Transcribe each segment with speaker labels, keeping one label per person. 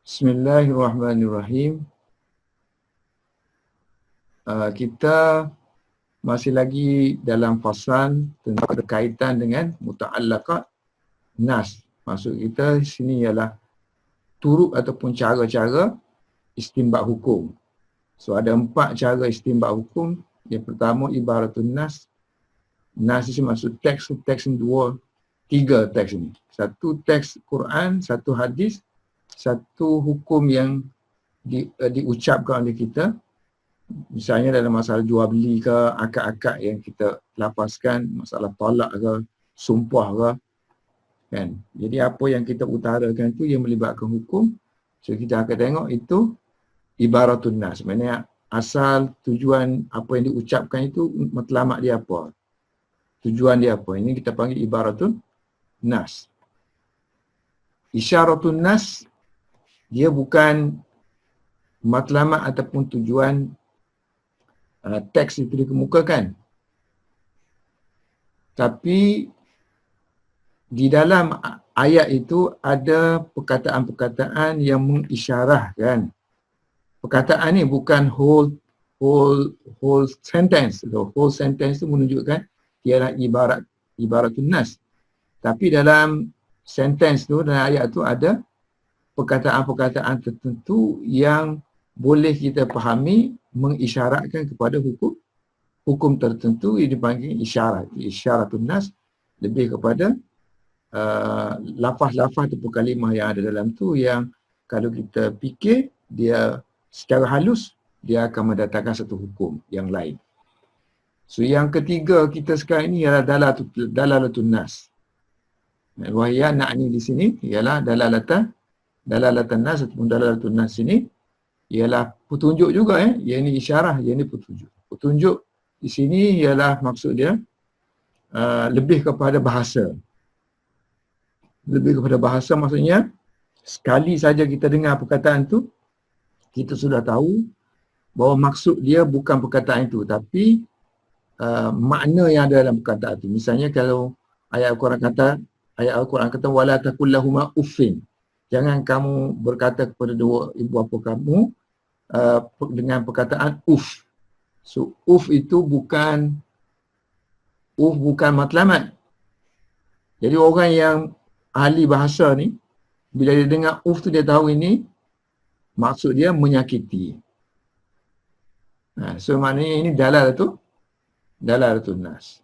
Speaker 1: Bismillahirrahmanirrahim. Kita masih lagi dalam fasal tentang berkaitan dengan muta'allaqat nas. Maksud kita di sini ialah turut ataupun cara-cara istinbat hukum. So ada 4 cara istinbat hukum. Yang pertama ibaratun nas. Nas ini maksud teks ni 3 teks ni. Satu teks Quran, satu hadis, satu hukum yang diucapkan oleh kita. Misalnya dalam masalah jual beli ke, akad-akad yang kita lapaskan, masalah talak ke, sumpah ke, kan. Jadi apa yang kita utarakan tu yang melibatkan hukum, so kita akan tengok itu ibaratun nas. Maksudnya asal tujuan apa yang diucapkan itu matlamat dia apa, tujuan dia apa. Ini kita panggil ibaratun nas. Isyaratun nas dia bukan matlamat ataupun tujuan teks itu dikemukakan. Tapi di dalam ayat itu ada perkataan-perkataan yang mengisyarahkan. Perkataan ni bukan whole sentence. Whole sentence itu menunjukkan ialah ibaratun nas. Tapi dalam sentence tu, dalam ayat tu ada perkataan-perkataan tertentu yang boleh kita fahami mengisyaratkan kepada hukum tertentu yang dipanggil isyarat. Isyaratun nas lebih kepada lafaz-lafaz atau kalimah yang ada dalam tu yang kalau kita fikir dia secara halus dia akan mendatangkan satu hukum yang lain. So yang ketiga kita sekarang ini ialah dalalatun nas. Wahya na'ni di sini ialah dalalatan nas ataupun dalalatun nas ini ialah petunjuk juga yang ini isyarah, yang ini petunjuk. Petunjuk di sini ialah maksud dia lebih kepada bahasa. Lebih kepada bahasa maksudnya sekali saja kita dengar perkataan tu kita sudah tahu bahawa maksud dia bukan perkataan itu tapi makna yang ada dalam perkataan itu. Misalnya kalau ayat Al-Quran kata wala taqul lahuma uffin. Jangan kamu berkata kepada dua ibu bapa kamu dengan perkataan uf. So uf itu bukan matlamat. Jadi orang yang ahli bahasa ni bila dia dengar uf tu dia tahu ini maksud dia menyakiti. So maknanya ini dalalatun nas.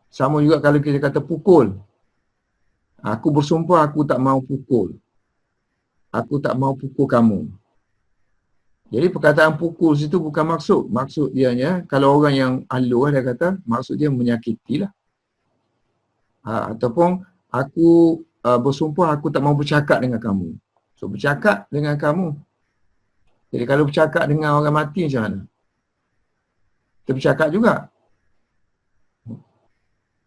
Speaker 1: Sama juga kalau kita kata pukul. Aku bersumpah aku tak mau pukul. Aku tak mau pukul kamu. Jadi perkataan pukul situ bukan maksud. Maksud dianya, kalau orang yang alu dia kata, maksud dia menyakitilah. Ataupun aku bersumpah aku tak mau bercakap dengan kamu. So bercakap dengan kamu. Jadi kalau bercakap dengan orang mati macam mana? Kita bercakap juga.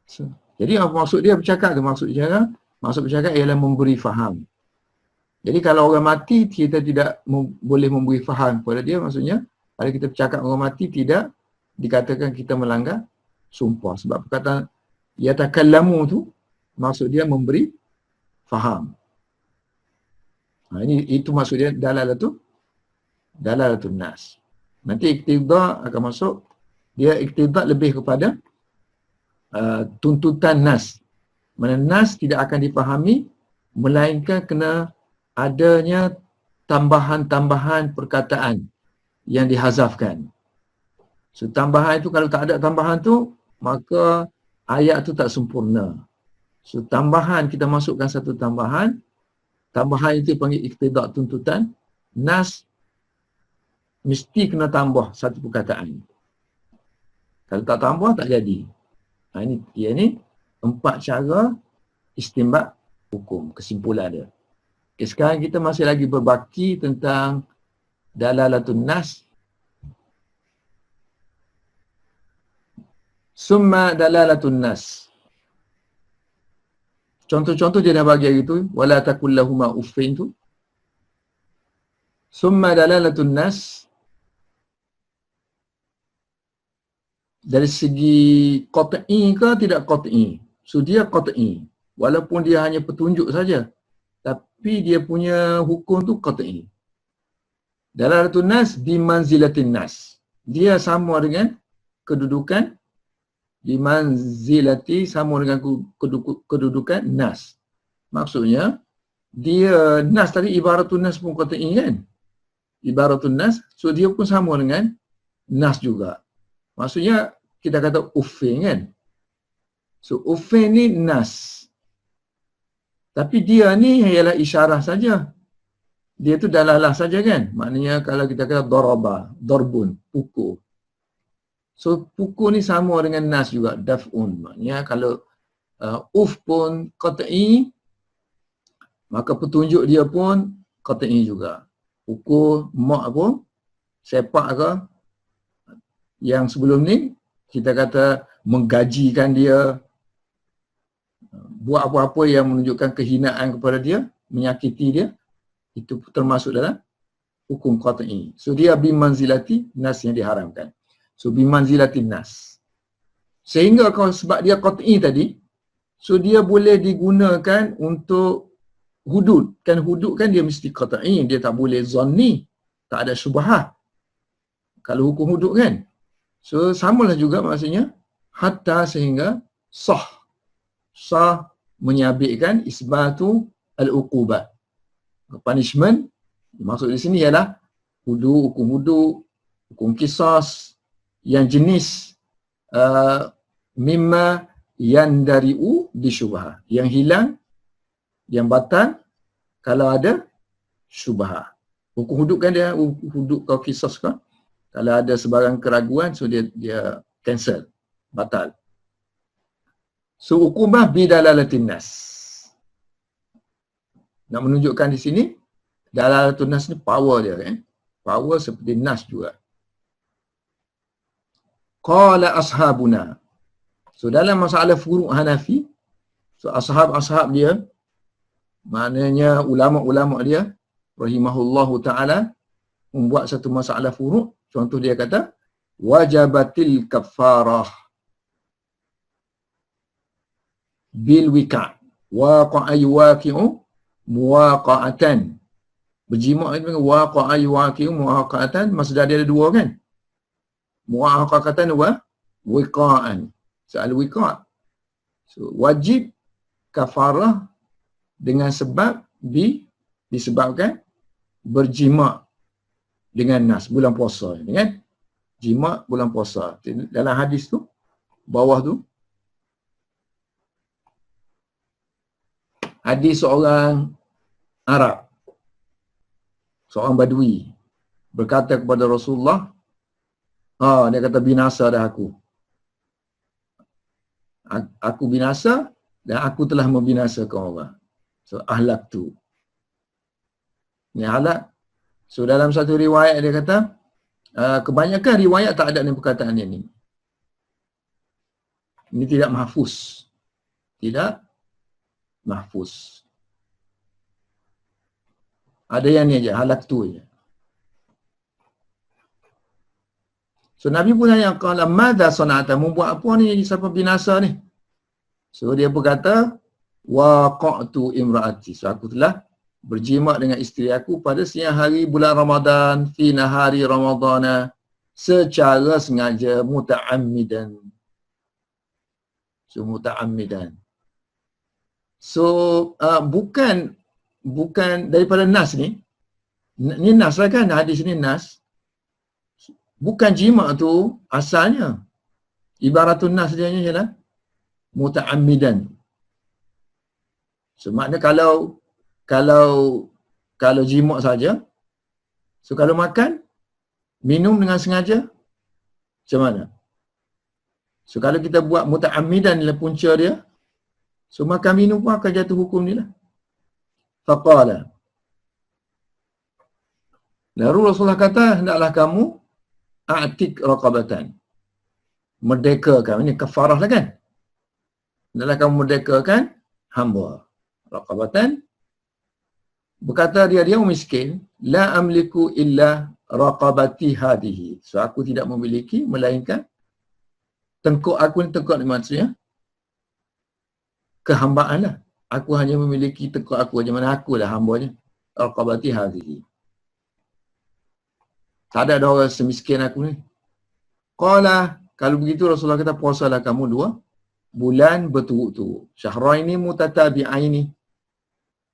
Speaker 1: So, jadi apa maksud dia bercakap tu? Maksud bercakap ialah memberi faham. Jadi kalau orang mati kita tidak boleh memberi faham kepada dia, maksudnya kalau kita bercakap dengan orang mati tidak dikatakan kita melanggar sumpah. Sebab perkataan yatakallamu tu maksud dia memberi faham. Itu maksud dia dalalatun nas. Nanti iqtidah akan masuk, dia iqtidah lebih kepada tuntutan nas. Mana nas tidak akan dipahami melainkan kena adanya tambahan-tambahan perkataan yang dihazafkan. So tambahan itu kalau tak ada tambahan tu maka ayat tu tak sempurna. So tambahan kita masukkan satu tambahan itu panggil iqtidah tuntutan. Nas mesti kena tambah satu perkataan. Kalau tak tambah tak jadi. Ini 4 cara istinbat hukum, kesimpulan dia. Okay, sekarang kita masih lagi berbaki tentang dalalatun nas. Summa dalalatun nas. Contoh-contoh dia dah bagi gitu. Wala taqul lahuma uffin tu. Summa dalalatun nas. Dari segi qat'i ke tidak qat'i? So dia qat'i. Walaupun dia hanya petunjuk saja. Tapi dia punya hukum tu qat'i. Dalalatun nas bimanzilatin nas. Dia sama dengan kedudukan bimanzilati, sama dengan kedudukan nas. Maksudnya dia nas tadi ibaratun nas pun qat'i kan? Ibaratun nas, so dia pun sama dengan nas juga. Maksudnya kita kata uffin kan? So uffin ni nas. Tapi dia ni ialah isyarah saja. Dia tu dalalah saja kan? Maknanya kalau kita kata daraba, darbun, pukul. So pukul ni sama dengan nas juga, daf'un. Maknanya kalau uff pun qat'i, maka petunjuk dia pun qat'i juga. Pukul, mak pun, sepak ke, yang sebelum ni kita kata menggajikan dia, buat apa-apa yang menunjukkan kehinaan kepada dia, menyakiti dia, itu termasuk dalam hukum qat'i. So dia bimanzilati nas yang diharamkan. So bimanzilati nas. Sehingga kalau sebab dia qat'i tadi, so dia boleh digunakan untuk hudud. Kan hudud kan dia mesti qat'i, dia tak boleh zanni, tak ada syubhah. Kalau hukum hudud kan. So samalah juga maksudnya hatta sehingga sah. Sah menyabitkan isbatu al-uqubat. Punishment, maksud di sini ialah hukum hudud, hukum kisas yang jenis mimma yandari'u bisyubhah, yang hilang, yang batal kalau ada syubhah. Hukum hudud kan dia hudud kau kisas kau, kalau ada sebarang keraguan so dia cancel, batal. So uqubah bidalalatin nas. Nak menunjukkan di sini dalalatun nas ni power dia kan. Power seperti nas juga. Qala ashabuna. So dalam masalah furu' Hanafi, so ashab dia, maknanya ulama-ulama dia rahimahullahu ta'ala, membuat satu masalah furu'. Contoh dia kata wajabatil kafarah bil wika' waqa'a yuwaqi'u muwaqa'atan. Berjimak itu dengan waqa'a yuwaqi'u muwaqa'atan, masdar dia ada dua kan? Muwaqa'atan wa wiqa'an. Soal wiqa'. So wajib kafarah dengan sebab disebabkan berjimak dengan nas bulan puasa kan? Jimak bulan puasa. Dalam hadis tu bawah tu hadis seorang Arab, seorang Badui berkata kepada Rasulullah, dia kata binasa dah aku. Aku binasa dan aku telah membinasakan orang. So ahlak tu. Ni ahlak. So dalam satu riwayat dia kata, kebanyakan riwayat tak ada ni perkataan ini. Ini tidak mahfuz. Tidak mahfuz. Ada yang ni aja, halak tu aja. So Nabi pun tanya, qala madza sana'ta, membuat apa ni siapa binasa ni? So dia berkata, waqa'tu imra'ati. So aku telah berjimak dengan isteri aku pada siang hari bulan Ramadan, fi nahari Ramadana, secara sengaja, muta'ammidan. So muta'ammidan. So bukan daripada nas ni nas lah kan, hadis ni nas. Bukan jimak tu asalnya. Ibaratun nas dia ialah muta'ammidan. So maknanya kalau jimak saja, so kalau makan, minum dengan sengaja, macam mana? So kalau kita buat muta'ammidan ialah punca dia, so makan minum pun akan jatuh hukum ni lah. Faqala. Lalu Rasulullah kata, hendaklah kamu a'tik raqabatan. Merdekakan. Ini kafarah lah kan? Hendaklah kamu merdekakan hamba. Raqabatan. Berkata dia miskin, la amliku illa raqabati hadihi. So aku tidak memiliki melainkan tengkuk aku ni, tengkuk ni maksudnya kehambaan lah. Aku hanya memiliki tengkuk aku aja, mana aku lah hambanya. Raqabati hadihi. Tak ada orang semiskin aku ni. Qala, kalau begitu Rasulullah kata puasalah kamu 2 bulan berturut-turut. Syahraini mutatabi'aini.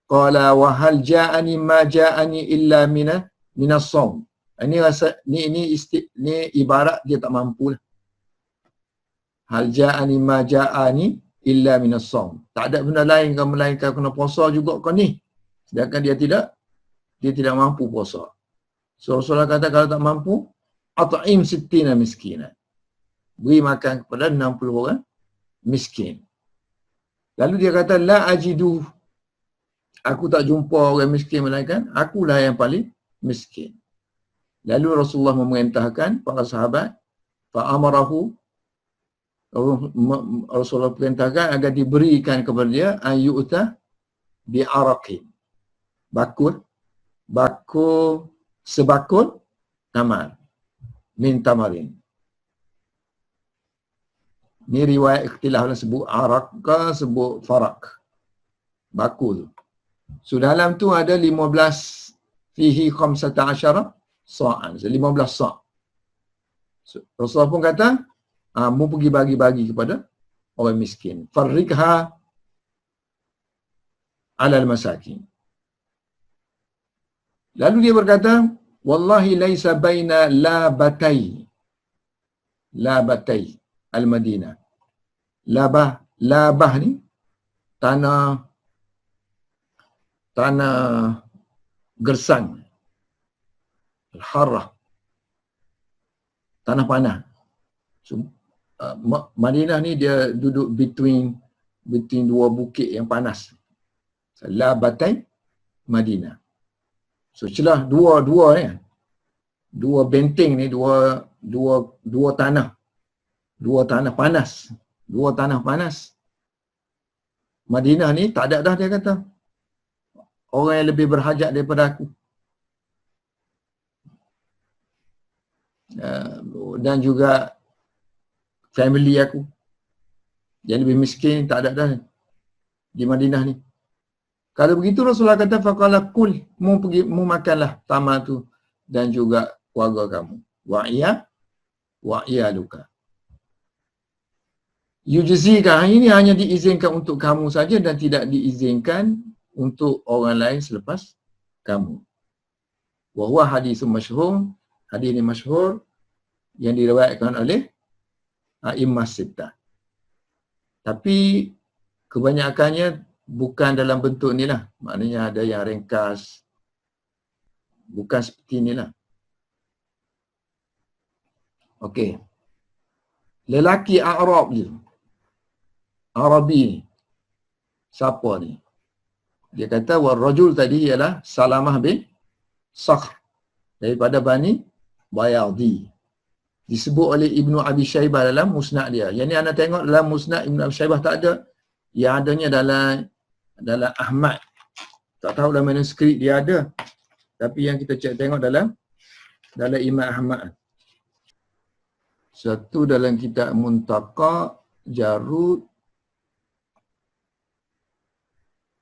Speaker 1: Qala wa hal ja'ani ma ja'ani illa minas shaum. Ini rasa ni ibarat dia tak mampu lah. Hal ja'ani ma ja'ani illa minas shaum. Tak ada benda lain kau melainkan kena puasa juga kau ni. Sedangkan dia tidak mampu puasa. So Rasulullah kata kalau tak mampu, at'im 60 miskinan. Beri makan kepada 60 orang miskin. Lalu dia kata la ajidu, aku tak jumpa orang miskin melainkan akulah yang paling miskin. Lalu Rasulullah memerintahkan para sahabat, fa amarahu, Rasulullah perintahkan agar diberikan kepada dia ayyuta bi araqin. Bakul sebakul tamar min tamarin. Ni riwayat ikhtilaf lah, sebut arak ke sebut farak. Bakul. So dalam tu ada 15 fihi 15 sa'an. So 15 sa'. So, Rasulullah pun kata, mu pergi bagi-bagi kepada orang miskin. Farrikha alal masakin. Lalu dia berkata, wallahi laisa baina labatai al-Madinah. Labah ni tanah gersang, al-harrah, tanah panah. So, Madinah ni dia duduk between 2 bukit yang panas. So, labatai Madinah. So celah dua ni, 2 benteng ni, dua tanah panas. 2 tanah panas. Madinah ni tak ada dah, dia kata. Orang yang lebih berhajat daripada aku. Dan juga family aku. Yang lebih miskin tak ada dah di Madinah ni. Kalau begitu Rasulullah kata faqala kul, mu makanlah tamar tu dan juga keluarga kamu. Wa iyaluka. Yujzika, ini hanya diizinkan untuk kamu saja dan tidak diizinkan untuk orang lain selepas kamu. Wa huwa hadisun masyhur, hadis ini masyhur yang diriwayatkan oleh a'immah sittah. Tapi kebanyakannya bukan dalam bentuk ni lah. Maknanya ada yang ringkas. Bukan seperti ni lah. Okey. Lelaki Arabi ni. Siapa ni? Dia kata warrajul tadi ialah Salamah bin Sakhr daripada Bani Bayadi. Disebut oleh Ibnu Abi Shaybah dalam musnad dia. Yang ni anda tengok dalam musnad Ibnu Abi Shaybah tak ada. Yang adanya dalam Ahmad. Tak tahu dalam manuskrip dia ada. Tapi yang kita tengok dalam Imam Ahmad. Satu dalam kitab Muntaka, Jarud,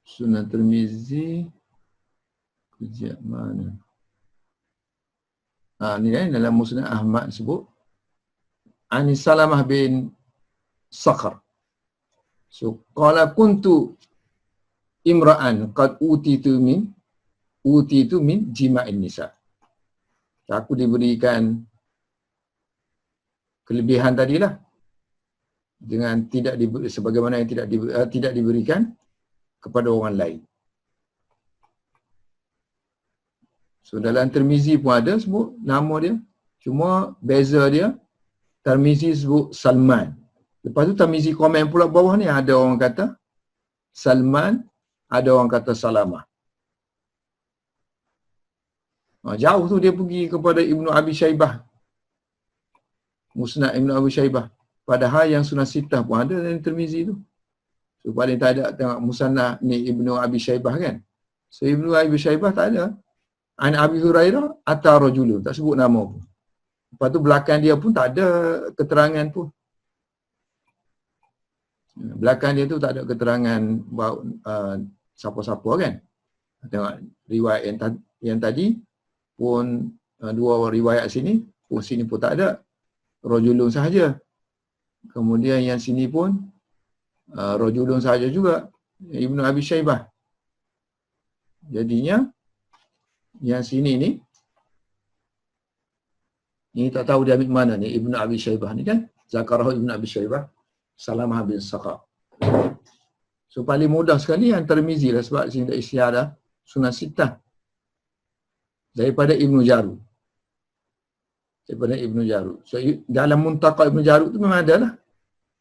Speaker 1: Sunan Tirmizi, kejap mana? Ni dalam musnad Ahmad sebut Ani Salamah bin Sakhr. So qala kuntu imra'an qad utitu min jima'in nisa. Aku diberikan kelebihan tadilah dengan tidak diberi, sebagaimana yang tidak diberikan kepada orang lain. So dalam Tirmizi pun ada sebut nama dia. Cuma beza dia, Tirmizi sebut Salman. Lepas tu Tirmizi komen pula bawah ni, ada orang kata Salman, ada orang kata Salamah. Jauh tu dia pergi kepada Ibnu Abi Shaybah. Musnad Ibnu Abi Shaybah. Padahal yang Sunan Sittah pun ada dalam Tirmizi tu. So paling tak ada tengok musnad ni Ibnu Abi Shaybah kan. So Ibnu Abi Shaybah tak ada. An Abi Hurairah atau rajulun, tak sebut nama pun. Lepas tu belakang dia pun tak ada keterangan pun. Belakang dia tu tak ada keterangan siapa-siapa kan. Tengok riwayat yang tadi pun Dua riwayat sini, sini pun tak ada. Rajulun sahaja. Kemudian yang sini pun rajulun sahaja juga. Ibnu Abi Syaibah. Jadinya yang sini ni tak tahu dia ambil mana ni, Ibnu Abi Syaibah ni kan. Zakarahu Ibnu Abi Syaibah, Salamah bin Saqa. So paling mudah sekali yang Tirmizi lah, sebab sini tak istiadah Sunan Sittah daripada Ibnu Jarud. Daripada Ibnu Jarud. So dalam Muntaqa Ibnu Jarud tu memang ada lah.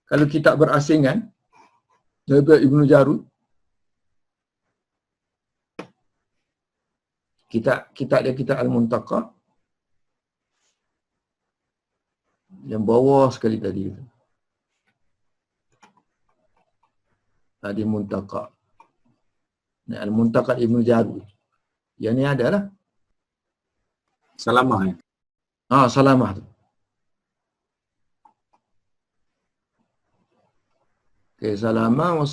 Speaker 1: Kalau kitab berasingan daripada Ibnu Jarud, kitab dia kitab Al-Muntaqa yang bawah sekali tadi tu. Di Muntaqa. Al-Muntaqa Ibnu Jarud. Yang ni ada lah.
Speaker 2: Salamah ya.
Speaker 1: Salamah tu. Okay, Salamah wa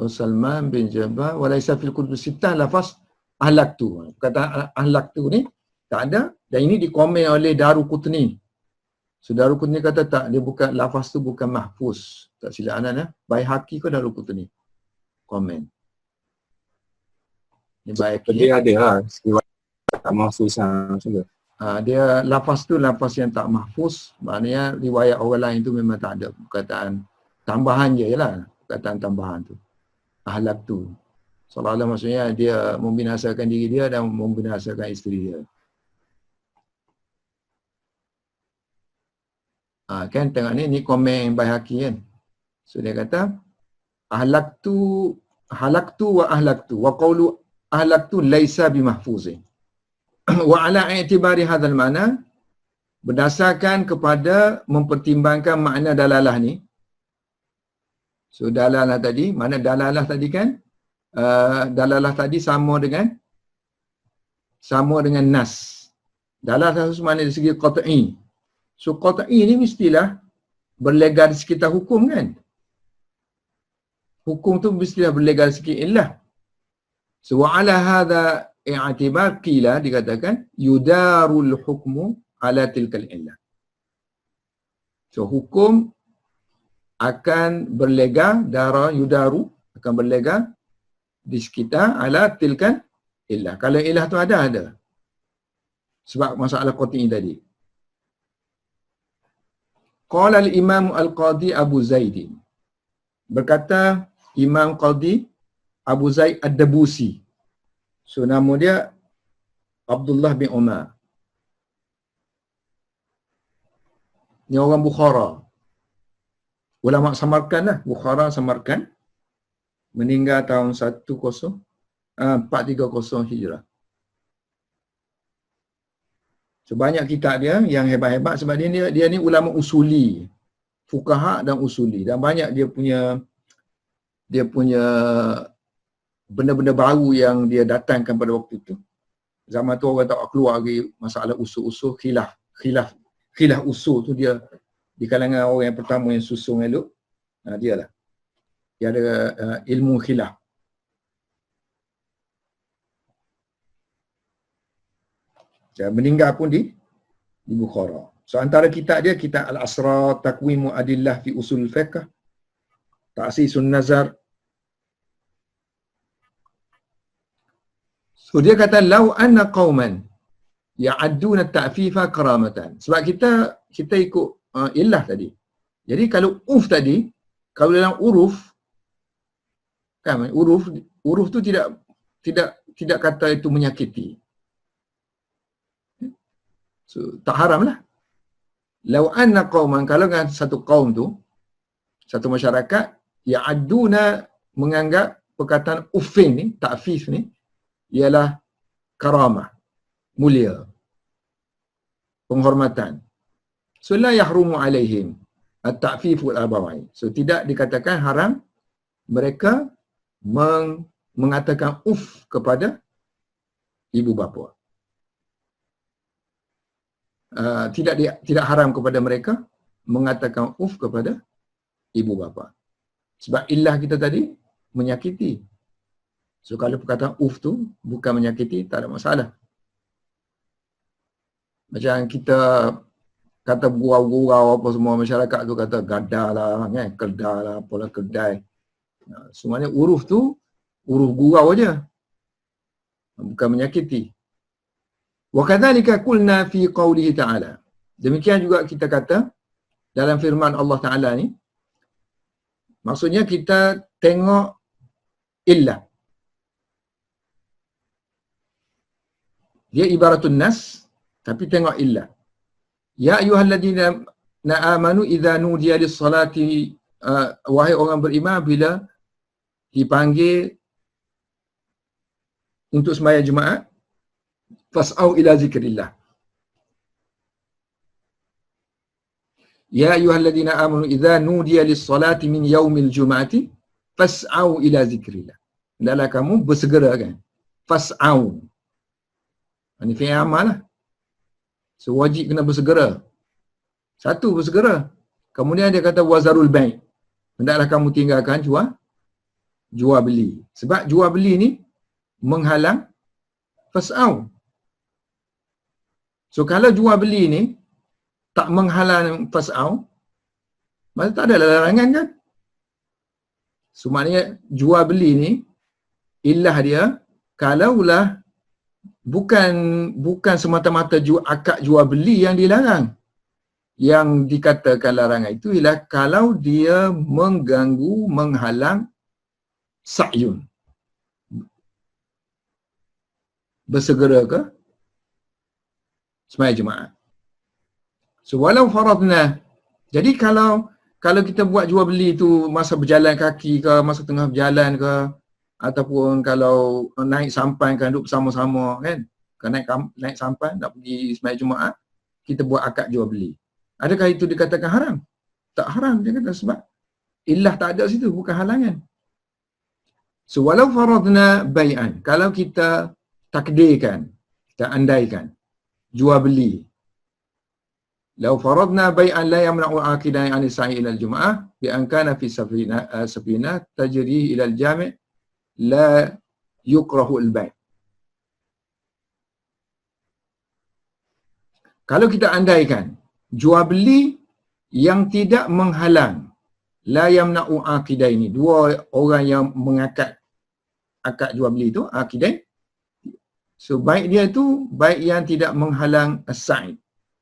Speaker 1: Salman bin Jabal wa laisa fil kutub sittah lafaz ahlaktu. Kata ahlaktu ni tak ada, dan ini dikomen oleh Daruqutni. So Daruqutni kata tak, dia bukan, lafaz tu bukan mahfuz. Tak silap anak ya. Baihaqi ke Daruqutni? Komen. Ni Baihaqi.
Speaker 2: Dia ada lah. Tak mahfuz macam tu.
Speaker 1: Dia lafaz tu lafaz yang tak mahfuz, maknanya riwayat orang lain tu memang tak ada perkataan tambahan je lah, perkataan tambahan tu. Ahlak tu. Seolah-olah maksudnya dia membinasakan diri dia dan membinasakan isteri dia. Kan tengok ni komen Baihaqi kan. So dia kata halaktu wa ahlaktu wa qawlu ahlaktu laisa bimahfuzin. Wa ala i'tibari hadzal ma'na, berdasarkan kepada mempertimbangkan makna dalalah ni. So dalalah tadi, mana dalalah tadi kan? Dalalah tadi sama dengan nas. Dalalah itu mana dari segi qat'i. So qat'i ni mestilah berlegar di sekitar hukum kan? Hukum tu mestilah berlegar di sekitar illah. So wa ala hadza i'tibar qila, dikatakan yudarul hukmu ala tilkal illah. So hukum akan berlegar, yudaru akan berlegar di sekitar ala tilkal illah. Kalau illah tu ada. Sebab masalah qat'i tadi. Qala al-Imam Al-Qadhi Abu Zaidin. Berkata Imam Qadhi Abu Zaid Ad-Dabusi. So nama dia Abdullah bin Umar. Ni orang Bukhara. Ulama Samarkand lah. Bukhara Samarkand. Meninggal tahun 430 Hijrah. So banyak kitab dia yang hebat-hebat sebab dia ni ulama usuli. Fuqaha dan usuli. Dan banyak dia punya benda-benda baru yang dia datangkan pada waktu itu. Zaman tu orang tak keluar lagi masalah usul-usul khilaf usul tu, dia di kalangan orang yang pertama yang susung elok. Dia lah. Dia ada ilmu khilaf. Dan meninggal pun di Bukhara. So antara kitab dia, kitab Al-Asrar, Taqwimu Adillah fi Usul Fiqh, Ta'sisun Nazar. So dia kata lau anna qauman ya'adduna ta'fifa karamatan. Sebab kita ikut illah tadi. Jadi kalau tadi, kalau dalam uruf kan, uruf tu tidak kata itu menyakiti. So tak haram lah. Lau anna qauman, kalau kan satu kaum tu, satu masyarakat, ya'adduna menganggap perkataan uffin ni, ta'fif ni ialah karamah, mulia, penghormatan. So la yahrumu alaihim at-ta'fif wal abawai. So tidak dikatakan haram mereka mengatakan kepada ibu bapa. Tidak haram kepada mereka mengatakan kepada ibu bapa. Sebab illah kita tadi menyakiti. So kalau perkataan tu bukan menyakiti, tak ada masalah. Macam kita kata gurau-gurau apa semua, masyarakat tu kata gadah lah, kan? Kedah lah, apalah kedai. Semuanya huruf tu, huruf gurau aja. Bukan menyakiti. Wa kadzalika qulna fi qawlihi ta'ala. Demikian juga kita kata dalam firman Allah Ta'ala ni, maksudnya kita tengok illah. Dia ibaratun nas, tapi tengok illah. Ya ayyuhalladzina amanu idza nudiya lis-salati, wahai orang beriman, bila dipanggil untuk sembahyang Jumaat, fas'au ila zikrillah. Ya ayyuhalladzina amanu idza nudiya lis-salati min yaumil jum'ati fas'au ila zikrillah. Hendaklah kamu bersegera, kan? Fas'au. Ini fi'il amal lah. So wajib kena bersegera. Satu, bersegera. Kemudian dia kata wazarul bai'. Hendaklah kamu tinggalkan jual beli. Sebab jual beli ni menghalang fas'au. So kalau jual beli ni tak menghalang fas'au, maka tak ada larangan, kan? So maknanya jual beli ni illah dia, kalaulah bukan semata-mata akad jual beli yang dilarang. Yang dikatakan larangan itu ialah kalau dia mengganggu, menghalang sa'yun. Bersegera ke sembahyang Jumaat. So walau faradna. Jadi kalau kita buat jual beli tu masa berjalan kaki ke, masa tengah berjalan ke, ataupun kalau naik sampan kan duduk bersama-sama, kan? Kalau naik sampan nak pergi sembahyang Jumaat, kita buat akad jual beli. Adakah itu dikatakan haram? Tak haram, dia kata, sebab illah tak ada situ, bukan halangan. So walau faradna bai'an, kalau kita takdirkan, kita andaikan jual beli, lau faradna bai'an la yamna'u aqidan 'an sa'i ila al-jum'ah bi an kana fi safina tajri ila al-jami' la yukrahu al-bai'. Kalau kita andaikan jual beli yang tidak menghalang, la yamna'u aqidaini, dua orang yang mengakad akad jual beli tu, aqidain. So baik dia tu baik yang tidak menghalang as-sa'i,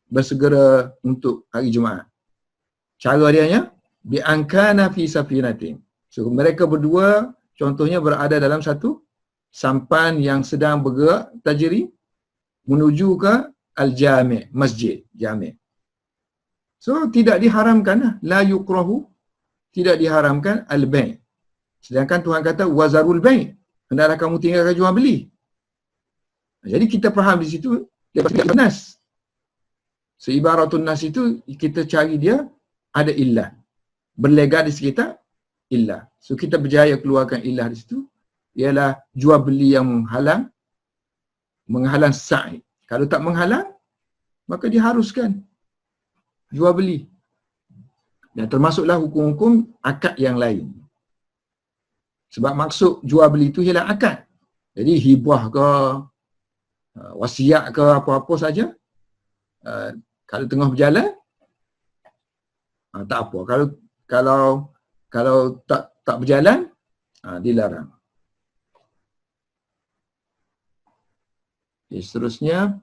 Speaker 1: bersegera untuk hari Jumaat. Cara dianya bi ankana fi safinatin. So mereka berdua contohnya berada dalam satu sampan yang sedang bergerak tajri menuju ke al-jami', masjid jami'. So tidak diharamkan lah, la yukrahu, tidak diharamkan al-bai'. Sedangkan Tuhan kata wazarul bai', hendaklah kamu tinggalkan jual beli. Jadi kita faham di situ daripada nas. Seibaratun nas itu kita cari dia ada illah, berlega di sekitar illah. So kita berjaya keluarkan illah di situ, ialah jual beli yang menghalang sa'i. Kalau tak menghalang, maka diharuskan jual beli. Dan termasuklah hukum-hukum akad yang lain. Sebab maksud jual beli itu ialah akad. Jadi hibah ke, wasiat ke, apa-apa saja, kalau tengah berjalan, tak apa. Kalau tak berjalan, dilarang. Okay, seterusnya,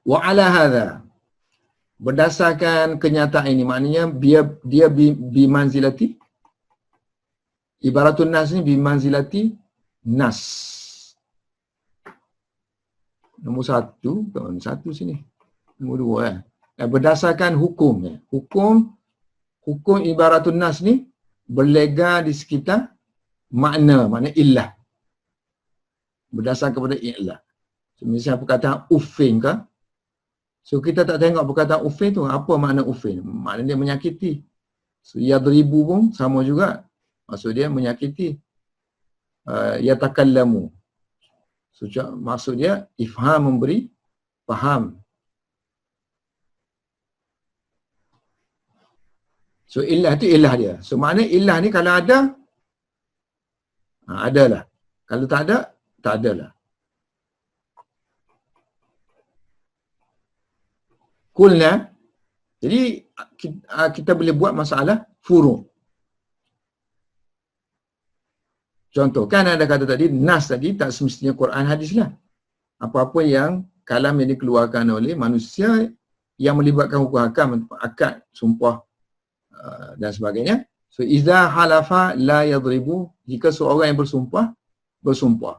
Speaker 1: wa ala hadha, berdasarkan kenyataan ini, maknanya dia bimanzilati, ibaratun nas ni bimanzilati nas. Nombor satu sini. Nombor dua, berdasarkan hukum. Hukum ibaratun nas ni berlega di sekitar makna illah. Berdasarkan kepada illah. So, misalnya perkataan uffin ke, so kita tak tengok perkataan uffin tu, apa makna uffin? Maknanya dia menyakiti. So yadribu pun sama juga. Maksud dia menyakiti. Yatakallamu. So maksud dia ifham, memberi faham. So illah tu illah dia. So maknanya illah ni kalau ada, adalah. Kalau tak ada, tak adalah. Kulna. Jadi kita boleh buat masalah furu'. Contoh, kan ada kata tadi, nas tadi tak semestinya Quran hadis lah. Apa-apa yang kalam yang dikeluarkan oleh manusia yang melibatkan hukum hakam, akad, sumpah dan sebagainya. So, iza halafa la yadribu, jika seorang yang bersumpah.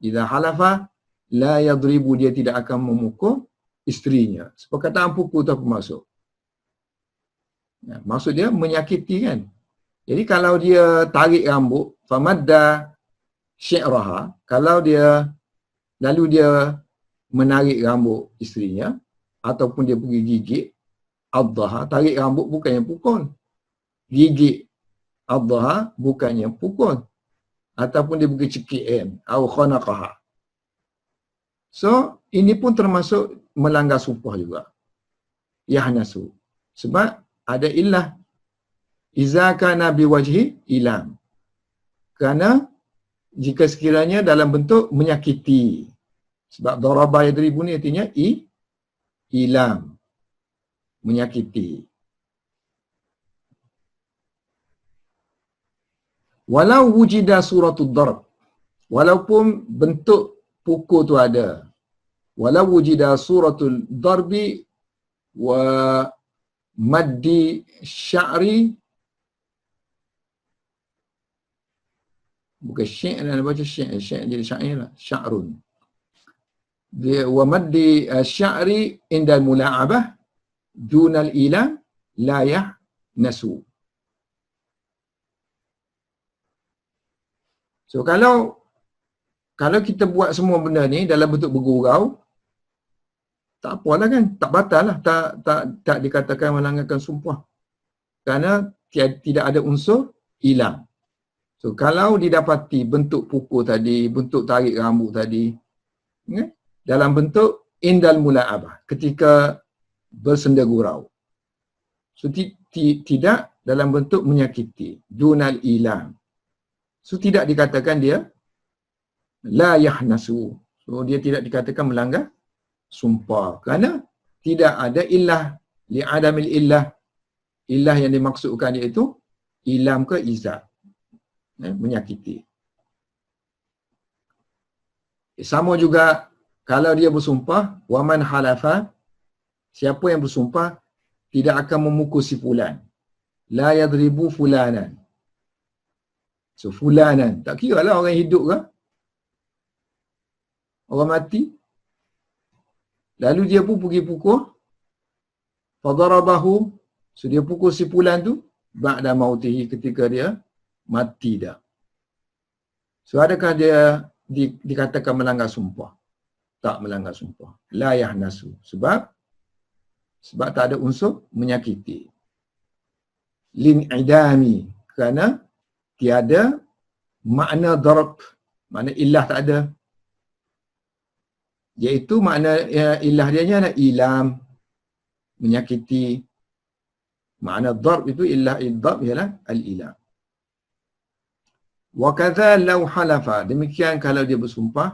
Speaker 1: Iza halafa la yadribu, dia tidak akan memukul isterinya. Perkataan pukul tu apa maksud? Maksud dia menyakiti kan. Jadi kalau dia tarik rambut, famadda syi'raha, kalau dia lalu dia menarik rambut isterinya ataupun dia pergi gigit adhaha, tarik rambut bukannya pukul. Gigit adhaha bukannya pukul. Ataupun dia pergi cekik kan, au khanaqaha. So, ini pun termasuk melanggar sumpah juga. Yahnasu. Sebab ada illah. Iza kana biwajhi ilam. Kerana jika sekiranya dalam bentuk menyakiti. Sebab daraba yadribu ni artinya ilam. Menyakiti. Walau wujida suratul darb. Walaupun bentuk pukul tu ada. Walau wujida suratul darbi wa maddi sya'ri, bukan syai' lah, baca syai', syai' jadi syai' lah, sya'run. Dia wa maddi sya'ri indal mula'abah dunal ilam la yahnasu. So kalau kita buat semua benda ni dalam bentuk bergurau, tak apalah kan, tak batal lah, tak dikatakan melanggarkan sumpah. Kerana tidak ada unsur ilam. So kalau didapati bentuk pukul tadi, bentuk tarik rambut tadi, dalam bentuk indal mula'abah, ketika bersenda gurau. So tidak dalam bentuk menyakiti, dunal ilam. So tidak dikatakan dia la yahnasu. So dia tidak dikatakan melanggar sumpah. Kerana tidak ada illah, li'adamil illah. Illah yang dimaksudkan iaitu ilam ke izah. Menyakiti. Sama juga kalau dia bersumpah, waman halafa, siapa yang bersumpah tidak akan memukul si fulan. La yadribu fulanan. So fulanan, tak kira lah orang hidup ke, orang mati. Lalu dia pun pergi pukul, fadarabahu, so dia pukul si fulan tu, ba'da mautihi, ketika dia mati dah. So adakah dia dikatakan melanggar sumpah? Tak melanggar sumpah. La yahnasu. Sebab tak ada unsur menyakiti. Lin idami, kerana tiada makna darab, makna illah tak ada. Iaitu makna illah dia adalah ilam, menyakiti. Makna darab itu illah idab ialah al-ilam. Wa kadza law halafa, demikian kalau dia bersumpah.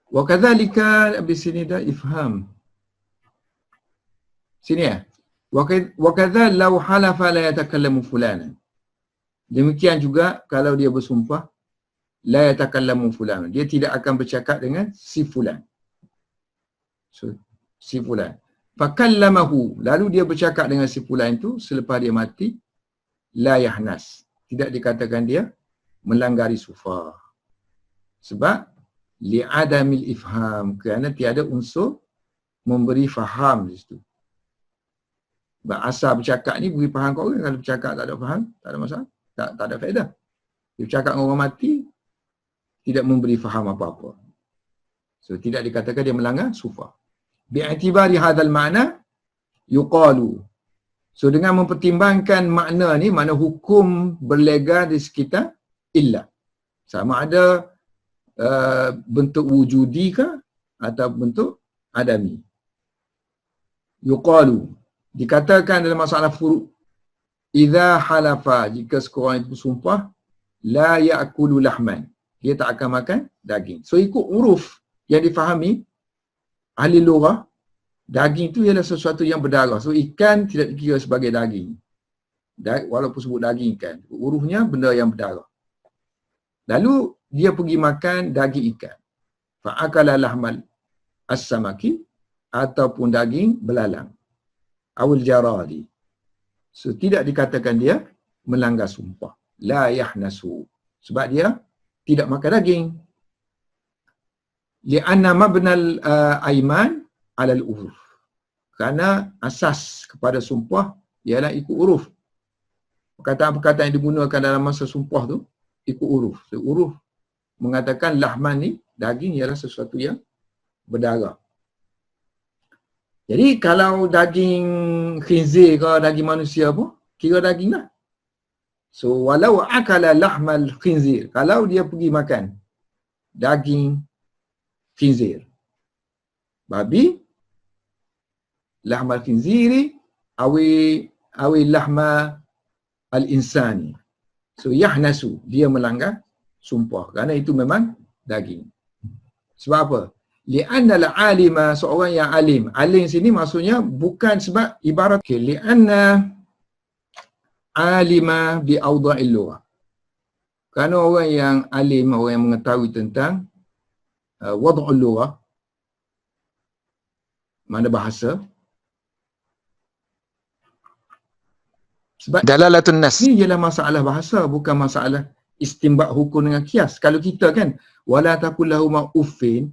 Speaker 1: Wa kadzalika, habis sini dah ifham. Sini ya. Wa kadza law halafa la yatakallamu fulanan. Demikian juga kalau dia bersumpah la yatakallamu fulanan, dia tidak akan bercakap dengan si fulan. So, si fulan. Fakallamahu, lalu dia bercakap dengan si fulan itu selepas dia mati, la yahnas, tidak dikatakan dia melanggari sumpah. Sebab li'adamil ifham, kerana tiada unsur memberi faham di situ. Sebab asal bercakap ni beri faham kau orang, kalau bercakap tak ada faham, tak ada masalah, tak ada faedah. Dia bercakap dengan orang mati, tidak memberi faham apa-apa. So tidak dikatakan dia melanggar sumpah. Bi'atibari hadzal ma'na yuqalu. So dengan mempertimbangkan makna ni, makna hukum berlega di sekitar illah. Sama ada bentuk wujudi ke atau bentuk adami. Yuqalu, dikatakan dalam masalah furu', idza halafa, jika seorang itu bersumpah, la ya'kulu lahman, dia tak akan makan daging. So ikut uruf yang difahami ahli lughah, Daging itu ialah sesuatu yang berdarah. So ikan tidak dikira sebagai daging. Walaupun sebut daging ikan. Uruhnya benda yang berdarah. Lalu dia pergi makan daging ikan. Fa'akala lahmal as-samaki ataupun daging belalang. Awil jaradi. So tidak dikatakan dia melanggar sumpah. La yahnasu. Sebab dia tidak makan daging. Li'anna mabnal aiman alal uruf. Kerana asas kepada sumpah ialah ikut uruf. Perkataan-perkataan yang digunakan dalam masa sumpah tu ikut uruf. So, uruf mengatakan lahman ni, daging ialah sesuatu yang berdarah. Jadi kalau daging khinzir ke daging manusia pun kira daging lah. So walau akala lahmal khinzir, kalau dia pergi makan daging khinzir, babi, lahmal khinziri awi lahma al-insani. So yahnasu, dia melanggar sumpah kerana itu memang daging. Sebab apa? Li'anna al-alima, seorang yang alim. Alim sini maksudnya bukan sebab ibarat li'anna alima bi awda'il lughah. Kerana orang yang alim, orang yang mengetahui tentang wad'ul lughah, mana bahasa. Sebab
Speaker 2: Dalalatun nas.
Speaker 1: ini ialah masalah bahasa, bukan masalah istinbat hukum dengan kias. Kalau kita kan, wala taqul lahuma uffin,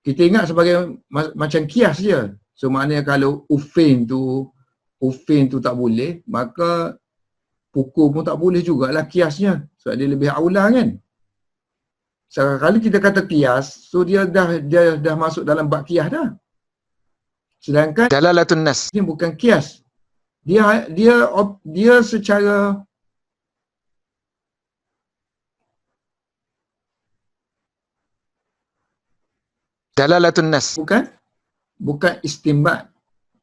Speaker 1: kita ingat sebagai macam kias je. So maknanya kalau uffin tu tak boleh, maka pukul pun tak boleh jugalah kiasnya. Sebab dia lebih aula kan. Sekali kita kata kias, so dia dah masuk dalam bab kias dah. Sedangkan
Speaker 2: Dalalatun nas.
Speaker 1: ini bukan kias. Dia secara
Speaker 2: Dalalatun nas.
Speaker 1: bukan istinbat.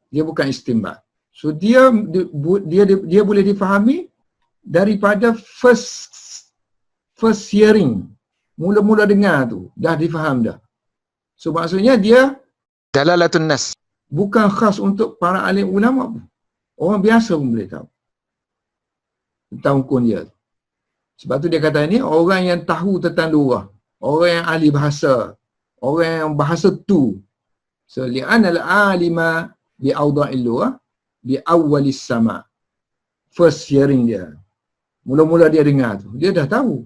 Speaker 1: Dia bukan istinbat. So dia boleh difahami daripada first hearing. Mula-mula dengar tu dah difaham dah. So maksudnya dia
Speaker 2: Dalalatun nas.
Speaker 1: bukan khas untuk para alim ulama pun. Orang biasa pun boleh tahu tentang hukum dia. Sebab tu dia kata ni orang yang tahu tentang lughah, orang yang ahli bahasa, orang yang bahasa tu. So li'anna al-alima bi awda'il lughah bi awwalis sama'. First hearing dia. Mula-mula dia dengar tu, dia dah tahu.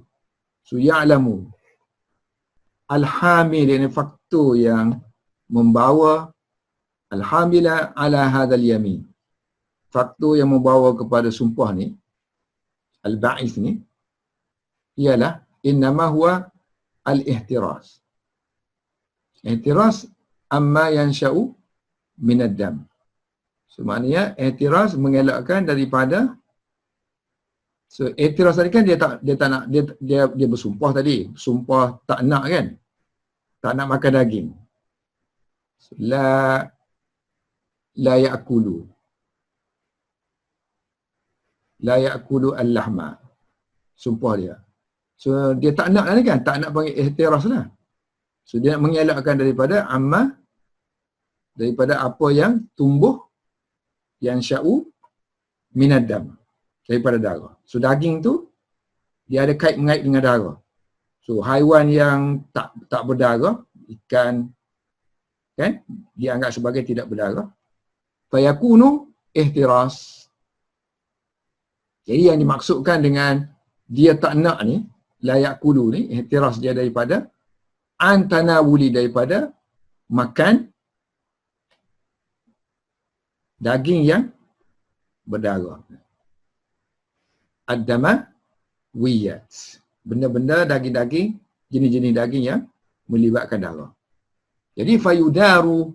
Speaker 1: So ya'lamu. Al-hamil, ini faktor yang membawa al-hamila ala hadzal yamin. Faktor yang membawa kepada sumpah ni, al-ba'is ni, ialah innama huwa al-ihtiras. Ihtiras amma yansha'u minad dam. So maknanya ihtiras mengelakkan daripada, so ihtiras tadi kan dia tak nak, dia bersumpah tadi, sumpah tak nak kan, tak nak makan daging. So, la ya'kulu al-lahma, sumpah dia. So dia tak nak lah kan, tak nak panggil ihtiras lah. So dia nak mengelakkan daripada amma, daripada apa yang tumbuh yang sya'u minadam, daripada darah. So daging tu dia ada kait-mengait dengan darah. So haiwan yang tak berdarah, ikan kan, dianggap sebagai tidak berdarah. Fayakunu ihtiras. Jadi yang dimaksudkan dengan dia tak nak ni, layak kulu ni, ihtiras dia daripada antanawuli, daripada makan daging yang berdarah. Ad-dama wiyat. Benda-benda daging-daging, jenis-jenis daging yang melibatkan darah. Jadi fayudaru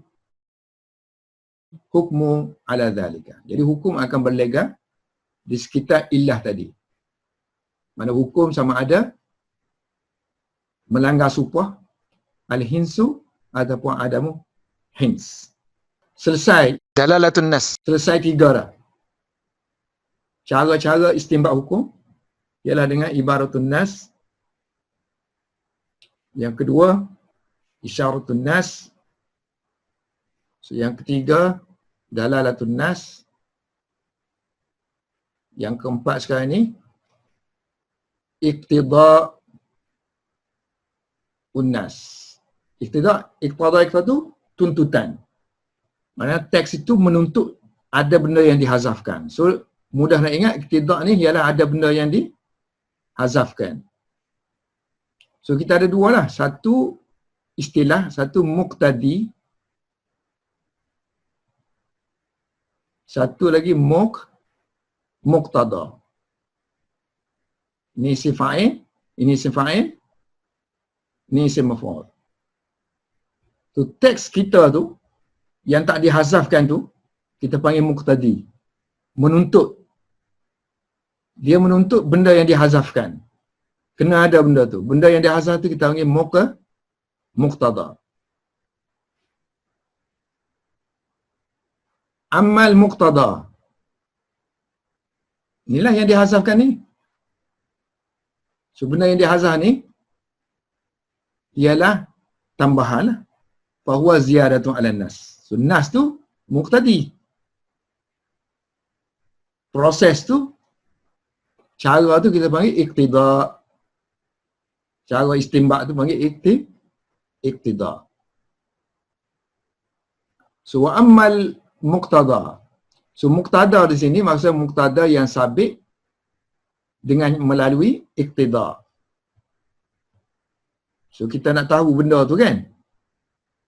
Speaker 1: hukmu ala dhalika. Jadi hukum akan berlega di sekitar illah tadi. Mana hukum sama ada melanggar sumpah, al-hinsu ataupun adamu hins. Selesai.
Speaker 2: Dalalatun nas.
Speaker 1: Selesai 3 dah. Cara-cara istinbat hukum ialah dengan ibaratun nas. Yang kedua, isyaratun nas. So, yang ketiga, dalalatun nas. Yang keempat sekarang ni, iqtida' unnas. Iqtida' tu tuntutan. Maksudnya teks itu menuntut ada benda yang dihazafkan. So, mudah nak ingat, iqtida' ni ialah ada benda yang dihazafkan. So, kita ada dua lah. Satu istilah, satu muqtadi. Satu lagi muqtada. Ini isim fa'il, ini isim fa'il, ini isim maf'ul. Tu teks kita tu yang tak dihazafkan tu kita panggil muqtadi. Menuntut. Dia menuntut benda yang dihazafkan. Kena ada benda tu. Benda yang dihazaf tu kita panggil muqtada. Amal muqtada. Inilah yang dihazafkan ni. So, benda yang dihazaf ni ialah tambahan lah. Fahuwa ziyadatun ala nas. So, nas tu muqtadi. Proses tu, cara tu kita panggil iqtida'. Cara istimbak tu panggil iqtida'. So, wa ammal muqtada. So, muqtada di sini maksud muqtada yang sabit dengan melalui iqtida'. So, kita nak tahu benda tu kan?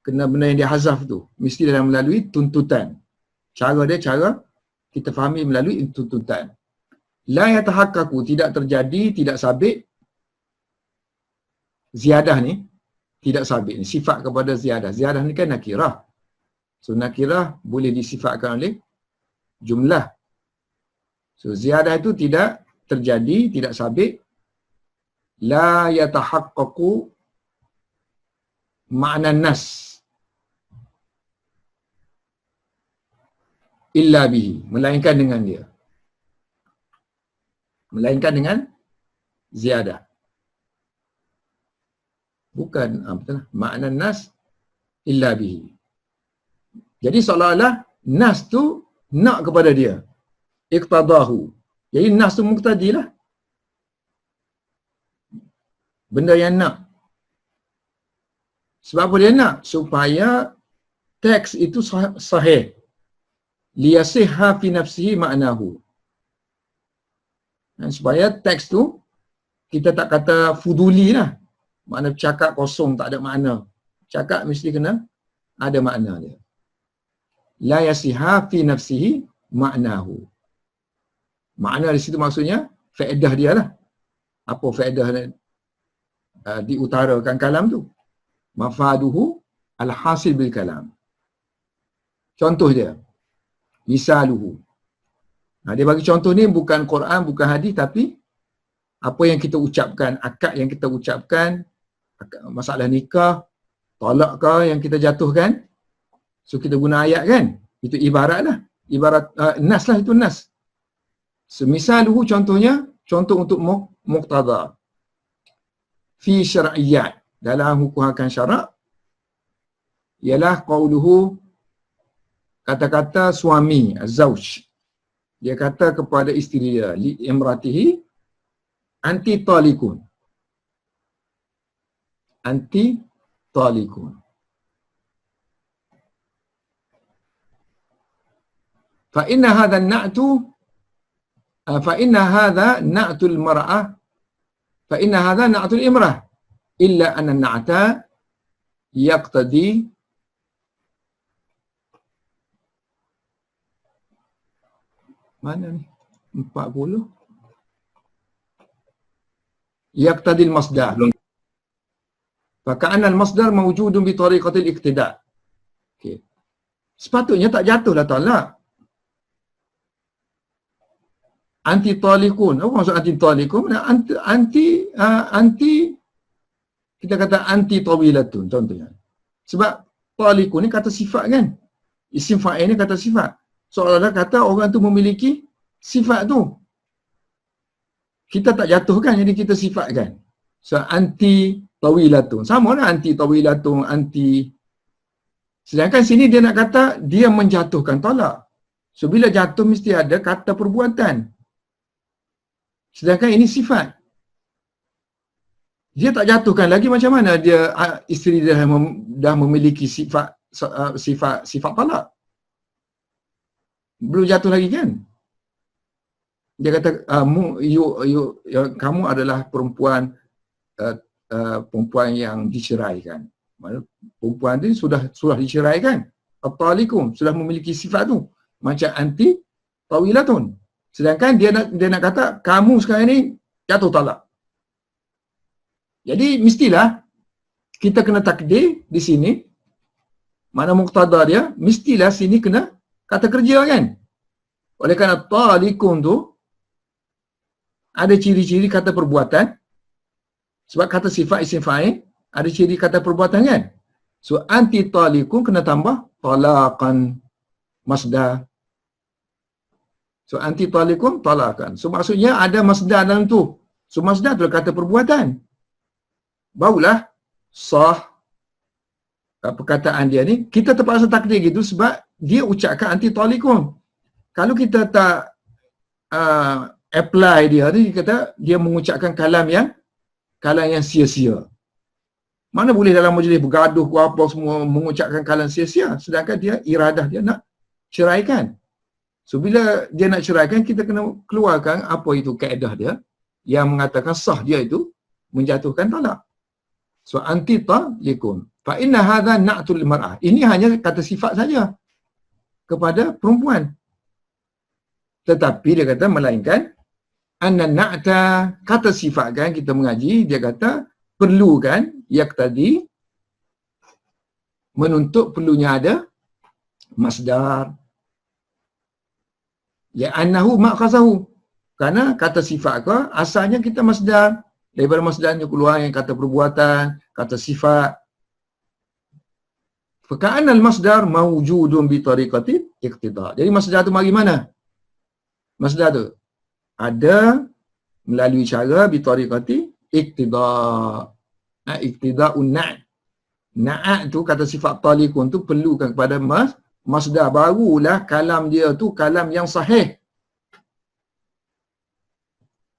Speaker 1: Kena benda yang dihazaf tu. Mesti dalam melalui tuntutan. Cara dia, cara kita fahami melalui tuntutan. La yatahaqqaqu, tidak terjadi, tidak sabit. Ziyadah ni, tidak sabit. Sifat kepada ziyadah. Ziyadah ni kan nakirah. So, nakirah boleh disifatkan oleh jumlah. So, ziyadah itu tidak terjadi, tidak sabit. La yatahaqqaqu makna nas illa bihi, melainkan dengan dia. Melainkan dengan ziyadah. Bukan betul, makna nas illa bihi. Jadi seolah-olah nas tu nak kepada dia. Iqtadahu. Jadi nas tu muqtadi lah. Benda yang nak. Sebab apa dia nak? Supaya teks itu sahih. Liyasihha fi nafsihi ma'nahu. Dan supaya teks tu kita tak kata fuduli lah. Makna cakap kosong tak ada makna. Cakap mesti kena ada makna dia. La yasihha fi nafsihi ma'nahu. Makna di situ maksudnya faedah dia lah. Apa faedah diutarakan kalam tu? Mafaduhu al-hasil bil kalam. Contoh dia. Misaluhu. Dia bagi contoh ni bukan Quran, bukan hadis, tapi apa yang kita ucapkan, akad yang kita ucapkan, masalah nikah, talak ke yang kita jatuhkan. So kita guna ayat kan? Itu ibarat lah. Ibarat nas lah, itu nas. So misaluhu contohnya, contoh untuk muqtada. Fi syar'iyyat. Dalam hukum hakam syarak ialah qauluhu, kata-kata suami, az-zawj. Dia kata kepada isteri dia, li imratihi anti talikun. Anti talikun. Fa inna hadha an-na'tu fa inna hadha na'tul mar'ah fa inna hadha na'tul imrah illa anna an-na'ta yaqtadi mana ni? 40. Yaqtadil masdar. Faka'anna al-masdar mawjudun bi tariqatil iqtida'. Okey. Sepatutnya tak jatuhlah talak. Anti talikun. Apa maksud anti talikun? Anti kita kata anti tawilatun contohnya. Sebab talikun ni kata sifat kan? Isim fa'il ni kata sifat. Seolah-olah kata orang tu memiliki sifat tu. Kita tak jatuhkan, jadi kita sifatkan. So, anti tawilatun. Sama lah anti tawilatun, anti Sedangkan sini dia nak kata dia menjatuhkan talak. So bila jatuh mesti ada kata perbuatan. Sedangkan ini sifat. Dia tak jatuhkan lagi, macam mana dia isteri dia dah memiliki sifat talak. Belum jatuh lagi kan? Dia kata kamu adalah perempuan perempuan yang diceraikan. Maksudnya perempuan tu sudah diceraikan. At-talikum, sudah memiliki sifat tu. Macam anti tawilatun. Sedangkan dia nak kata kamu sekarang ni jatuh talak. Jadi mestilah kita kena takdir di sini. Mana muqtada dia, mestilah sini kena kata kerja kan. Oleh kerana talikum tu ada ciri-ciri kata perbuatan. Sebab kata sifat isim fa'il ada ciri kata perbuatan kan. So anti talikum kena tambah talaqan masdar. So anti talikum talaqan. So maksudnya ada masdar dalam tu. So masdar tu kata perbuatan. Barulah sah perkataan dia ni. Kita terpaksa takdir gitu sebab dia ucapkan anti talikum. Kalau kita tak apply dia ni, kata dia mengucapkan kalam yang sia-sia. Mana boleh dalam majlis bergaduh ke apa semua mengucapkan kalam sia-sia, sedangkan dia iradah dia nak ceraikan. So bila dia nak ceraikan, kita kena keluarkan apa itu kaedah dia yang mengatakan sah dia itu menjatuhkan talak. So anti talikun. Fa inna hadha na'tul mar'ah. Ini hanya kata sifat saja kepada perempuan. Tetapi dia kata melainkan anna na'ta, kata sifat kan kita mengaji, dia kata perlukan yaqtadi, menuntut perlunya ada masdar. Ya annahu ma'khazahu. Kerana kata sifat ke asalnya kita masdar. Daripada masdarnya keluar yang kata perbuatan, kata sifat. Faka'anna al-masdar mawjudun bi tariqati iqtida. Jadi masdar tu mari mana? Masdar tu ada melalui cara bi tariqati iqtida. Iqtida'un na'. Na'at tu kata sifat talikun tu perlukan kepada masdar. Barulah kalam dia tu kalam yang sahih.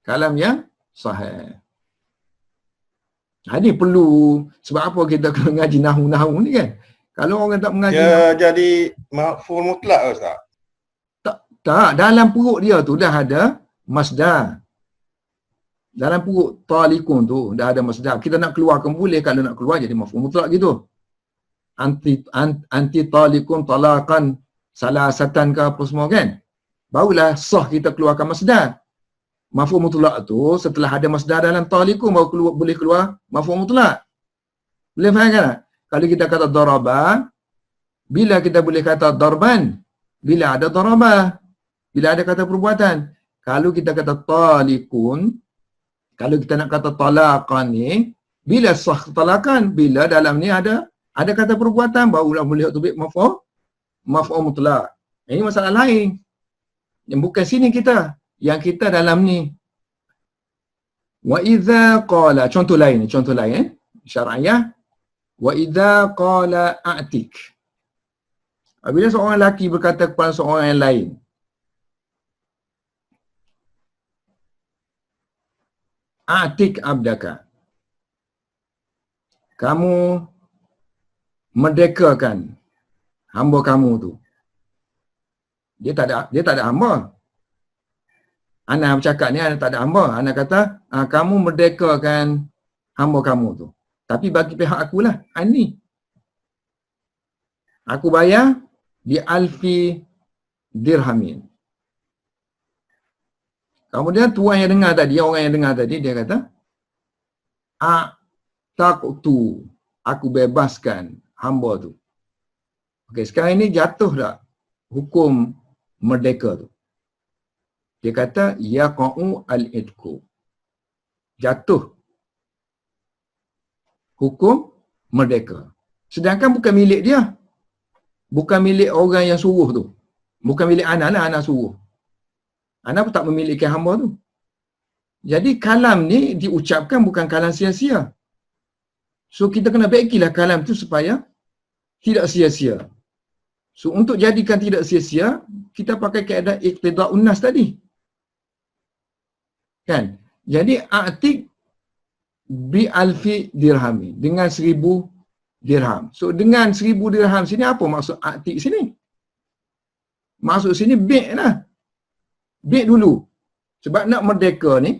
Speaker 1: Kalam yang sahih. Ini perlu. Sebab apa kita kena ngaji nahu-nahu ni kan? Kalau orang tak mengaji
Speaker 3: dia jadi maf'ul mutlak ke Ustaz?
Speaker 1: Tak, dalam perut dia tu dah ada masdar. Dalam perut talikun tu dah ada masdar. Kita nak keluarkan boleh, kalau nak keluar jadi maf'ul mutlak gitu. Anti talikun talaqan salasatan ke apa semua kan? Barulah sah kita keluarkan masdar. Maf'ul mutlak tu setelah ada masdar dalam talikun baru boleh keluar maf'ul mutlak. Boleh faham kan? Kalau kita kata daraba, bila kita boleh kata darban? Bila ada daraba. Bila ada kata perbuatan. Kalau kita kata talikun, kalau kita nak kata talaqan ni, bila sah talakan? Bila dalam ni ada kata perbuatan, barulah boleh tubik maf'ul mutlak. Ini masalah lain. Yang bukan sini kita. Yang kita dalam ni. Wa idza qala, contoh lain syar'iyah. Wa idza qala a'tik. Bila seorang lelaki berkata kepada seorang yang lain, a'tik abdaka, kamu merdekakan hamba kamu tu. Dia tak ada hamba. Ana bercakap ni, ana tak ada hamba. Ana kata, kamu merdekakan hamba kamu tu. Tapi bagi pihak akulah, ani. Aku bayar bi alfi dirhamin. Kemudian tuan yang dengar tadi, orang yang dengar tadi, dia kata, taqtu, aku bebaskan hamba tu. Okey, sekarang ini jatuh tak hukum merdeka tu? Dia kata, yaqa'u al-idku. Jatuh hukum merdeka. Sedangkan bukan milik dia. Bukan milik orang yang suruh tu. Bukan milik Ana lah, Ana suruh. Ana pun tak memiliki hamba tu. Jadi kalam ni diucapkan bukan kalam sia-sia. So kita kena baikilah kalam tu supaya tidak sia-sia. So untuk jadikan tidak sia-sia, kita pakai kaedah iqtida'un nas tadi. Kan? Jadi a'tik bi alfi dirhami, dengan 1000 dirham. So dengan 1000 dirham sini apa maksud a'tik sini? Maksud sini bai' lah. Bai' dulu. Sebab nak merdeka ni,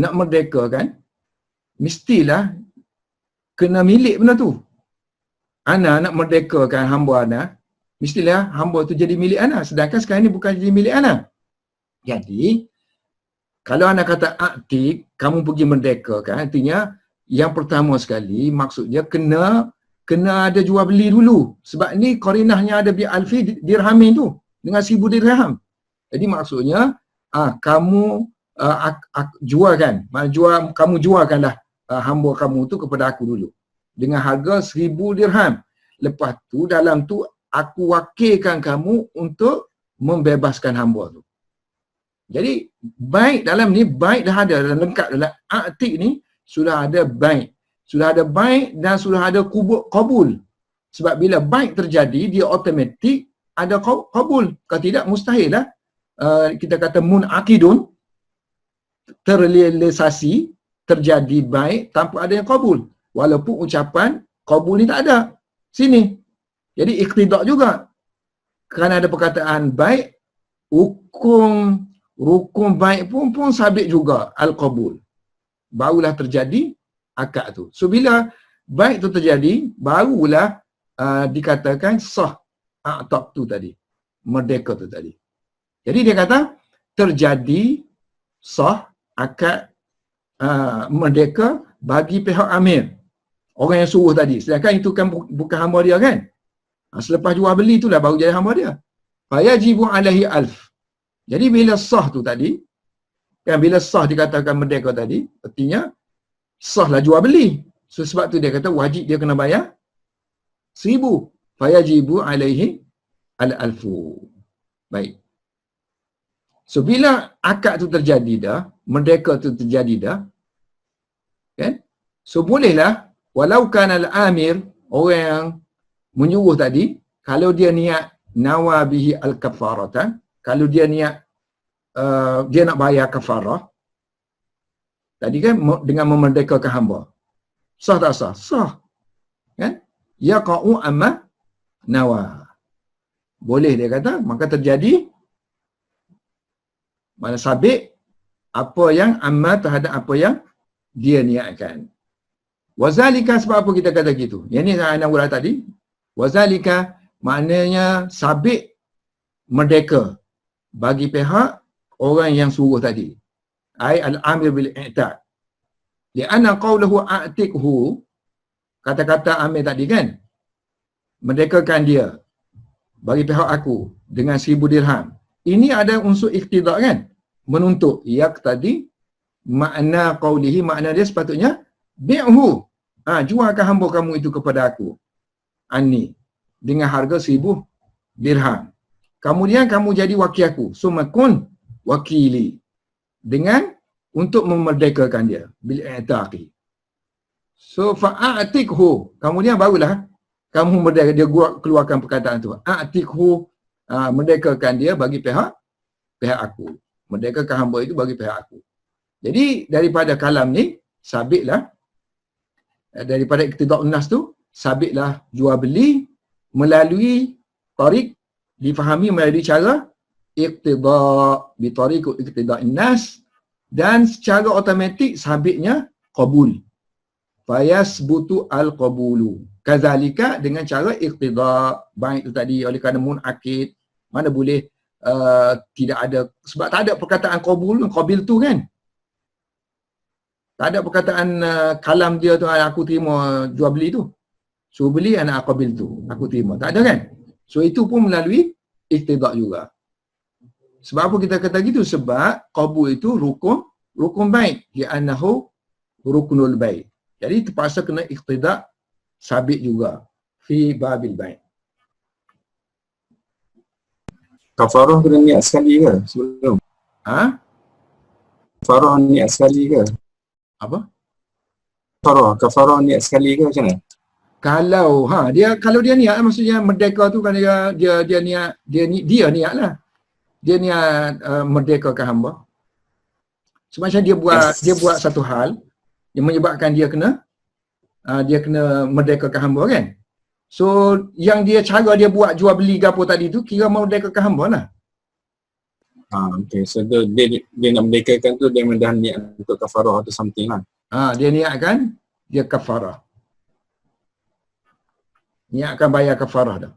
Speaker 1: nak merdeka kan, mestilah kena milik benda tu. Ana nak merdekakan hamba ana, mestilah hamba tu jadi milik ana. Sedangkan sekarang ni bukan jadi milik ana. Jadi, kalau ana kata aktif, kamu pergi merdekakan, artinya yang pertama sekali maksudnya kena ada jual beli dulu. Sebab ni qarinahnya ada bi alfi dirhamin tu, dengan 1000 dirham. Jadi maksudnya kamu jualkan, kamu jualkanlah hamba kamu tu kepada aku dulu dengan harga 1000 dirham. Lepas tu dalam tu aku wakilkan kamu untuk membebaskan hamba tu. Jadi baik dalam ni, baik dah ada dalam lengkap dalam aktik ni, sudah ada baik. Sudah ada baik dan sudah ada qabul. Sebab bila baik terjadi, dia automatik ada qabul. Kalau tidak, mustahil lah. Kita kata munaqidun, terrealisasi, terjadi baik tanpa ada yang qabul. Walaupun ucapan qabul ni tak ada sini. Jadi iqtida' juga. Kerana ada perkataan baik, rukun baik pun sabit juga al-qabul. Barulah terjadi akad tu. So bila baik tu terjadi, barulah dikatakan sah a'taq tu tadi. Merdeka tu tadi. Jadi dia kata terjadi sah akad merdeka bagi pihak amir. Orang yang suruh tadi. Sedangkan itu kan bukan hamba dia kan. Selepas jual beli itulah baru jadi hamba dia. Fayajibu alaihi alf. Jadi bila sah tu tadi, kan bila sah dikatakan merdeka tadi, artinya sahlah jual beli. So sebab tu dia kata wajib dia kena bayar 1000. Fayajibu alaihi al-alfu. Baik. So bila akad tu terjadi dah, merdeka tu terjadi dah, kan? So bolehlah walau kana al-amir, orang yang menyuruh tadi, kalau dia niat nawa bihi al-kafaratan, kalau dia niat dia nak bayar kafarah, tadi kan dengan memerdekakan hamba. Sah tak sah? Sah. Kan? Yaqa'u amma nawa. Boleh dia kata, maka terjadi mana sabit apa yang amma terhadap apa yang dia niatkan. Wazalika, sebab apa kita kata gitu? Yang ni saya nak ulang tadi. Wazalika maknanya sabit merdeka bagi pihak orang yang suruh tadi. Ai al-amir bil i'taq. Li'anna qawluhu a'tiqhu, kata-kata amir tadi kan, merdekakan dia bagi pihak aku dengan 1000 dirham. Ini ada unsur iqtida' kan? Menuntut. Yak tadi, makna qawlihi, makna dia sepatutnya bi'hu. Jualkan hamba kamu itu kepada aku. Ani. Dengan harga 1000 dirham. Kemudian kamu jadi wakil aku. Sumakun wakili. Dengan untuk memerdekakan dia. Bil'itaqi. So, fa'atikhu. Kemudian barulah kamu merdeka. Dia keluarkan perkataan tu. A'tikhu. Merdekakan dia bagi pihak aku. Merdekakan hamba itu bagi pihak aku. Jadi daripada kalam ni, sabitlah, daripada iqtida'un nas tu, sabitlah jual beli melalui tarik, difahami melalui cara iqtida' bi tariq iqtida'in nas, dan secara automatik sabitnya qabul. Fayasbutu al-qabulu. Kazalika dengan cara iqtida' baik tu tadi, oleh kerana munakid, mana boleh tidak ada, sebab tak ada perkataan qabul, qabil tu kan. Tak ada perkataan kalam dia tu, aku terima jual beli tu. So beli anak qabil tu, aku terima. Tak ada kan? So itu pun melalui iqtida' juga. Sebab apa kita kata gitu? Sebab qabul itu rukun baik. Li'annahu ruknul baik. Jadi terpaksa kena iqtida' sabit juga. Fi babil baik.
Speaker 2: Kafarah kena niat sekali ke sebelum? Kafarah niat sekali ke?
Speaker 1: Apa?
Speaker 2: Kafarah niat sekali ke macam mana?
Speaker 1: Kalau dia niat, maksudnya merdeka tu kan dia niat lah. Dia niat merdekakan hamba. Semacam dia buat satu hal yang menyebabkan dia kena merdekakan hamba kan. So yang cara dia buat jual beli gapo tadi tu kira merdekakan hamba lah.
Speaker 2: Okay. So dia nak merdekakan tu dia dah niat untuk kafarah atau something lah.
Speaker 1: Dia niatkan dia kafarah. Niatkan bayar kafarah dah.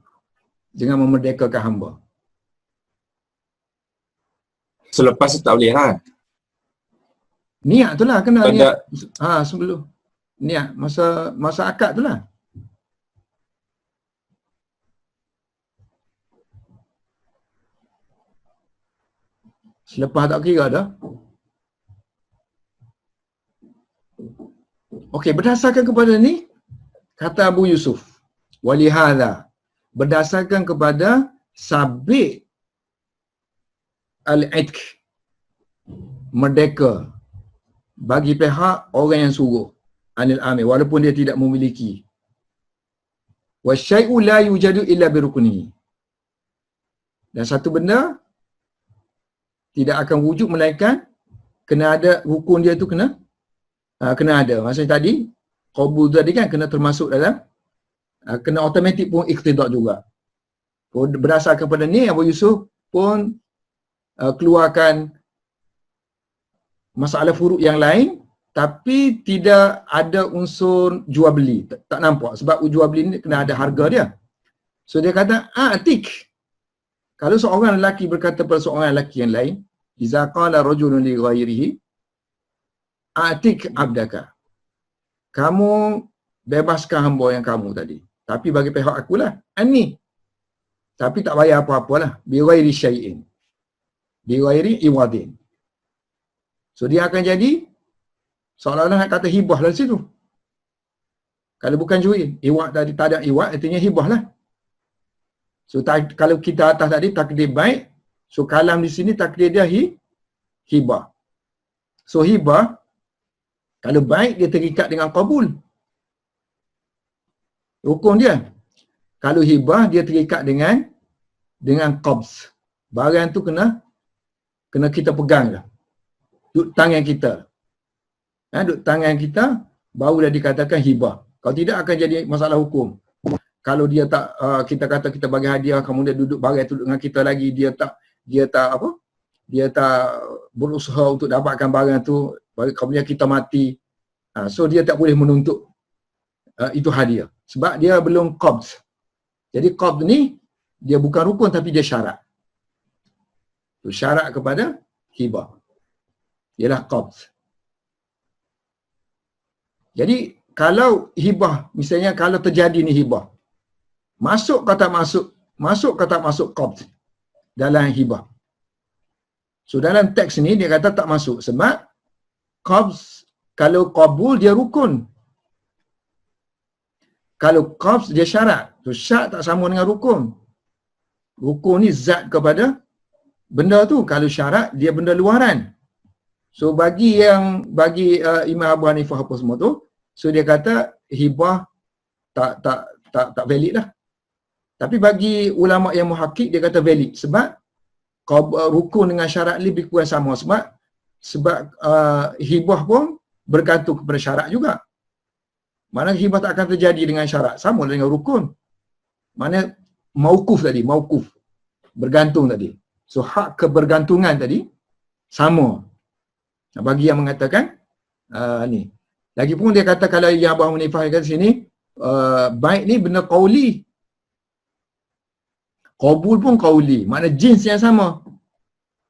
Speaker 1: Dengan memerdekakan hamba.
Speaker 2: Selepas tu tak boleh lah.
Speaker 1: Niat tu lah kena
Speaker 2: Pada,
Speaker 1: niat. Sebelum niat masa akad tu lah. Selepas tak kira dah. Okey, berdasarkan kepada ni kata Abu Yusuf, walihadha, berdasarkan kepada sabit al-itq, merdeka bagi pihak orang yang suruh, anil amir, walaupun dia tidak memiliki. Wasyai'u la yujadu illa birukunihi. Dan satu benda tidak akan wujud melainkan kena ada rukun dia tu kena ada. Maksudnya tadi qabul tadi kan kena termasuk dalam kena automatik pun iqtidak juga. Berdasarkan pada ni Abu Yusuf pun keluarkan masalah furuk yang lain tapi tidak ada unsur jual beli. Tak nampak sebab jual beli ni kena ada harga dia. So dia kata atik. Kalau seorang lelaki berkata pada seorang lelaki yang lain, iza qala rajulun li ghairihi atik abdaka. Kamu bebaskan hamba yang kamu tadi. Tapi bagi pihak akulah, ani. Tapi tak bayar apa-apalah. Bi ghairi syai'in. Bi ghairi iwadin. So dia akan jadi seolah-olah nak kata hibah lah situ. Kalau bukan jual, iwad tadi tak ada iwad, artinya hibah lah. So kalau kita atas tadi takdir baik, so kalam di sini takdir dia hibah. So hibah kalau baik dia terikat dengan qabul. Rukun dia. Kalau hibah dia terikat dengan qabz. Barang tu kena kita pegang lah. Duduk tangan kita. Duduk tangan kita barulah dikatakan hibah. Kalau tidak akan jadi masalah hukum. Kalau dia tak kita kata kita bagi hadiah kemudian duduk barang tu dengan kita lagi dia tak berusaha untuk dapatkan barang tu kemudian kita mati. So dia tak boleh menuntut itu hadiah sebab dia belum qabz. Jadi qabz ni dia bukan rukun tapi dia syarat. Tu syarat kepada hibah. Ialah qabz. Jadi kalau hibah misalnya kalau terjadi ni hibah masuk kata masuk qabz dalam hibah. So dalam teks ni dia kata tak masuk sebab qabz kalau qabul dia rukun. Kalau qabz dia syarat. So syarat tak sama dengan rukun. Rukun ni zat kepada benda tu. Kalau syarat dia benda luaran. So bagi Imam Abu Hanifah apa semua tu, so dia kata hibah tak valid lah. Tapi bagi ulama yang muhakkik dia kata valid sebab rukun dengan syarat lebih kurang sama sebab hibah pun bergantung kepada syarat juga. Mana hibah tak akan terjadi dengan syarat, sama dengan rukun. Mana mauquf tadi, mauquf bergantung tadi. So hak kebergantungan tadi sama. Bagi yang mengatakan ni. Lagipun dia kata kalau yang Abu Hanifah kata sini baik ni benda qauli. Qabul pun qauli, makna jins yang sama.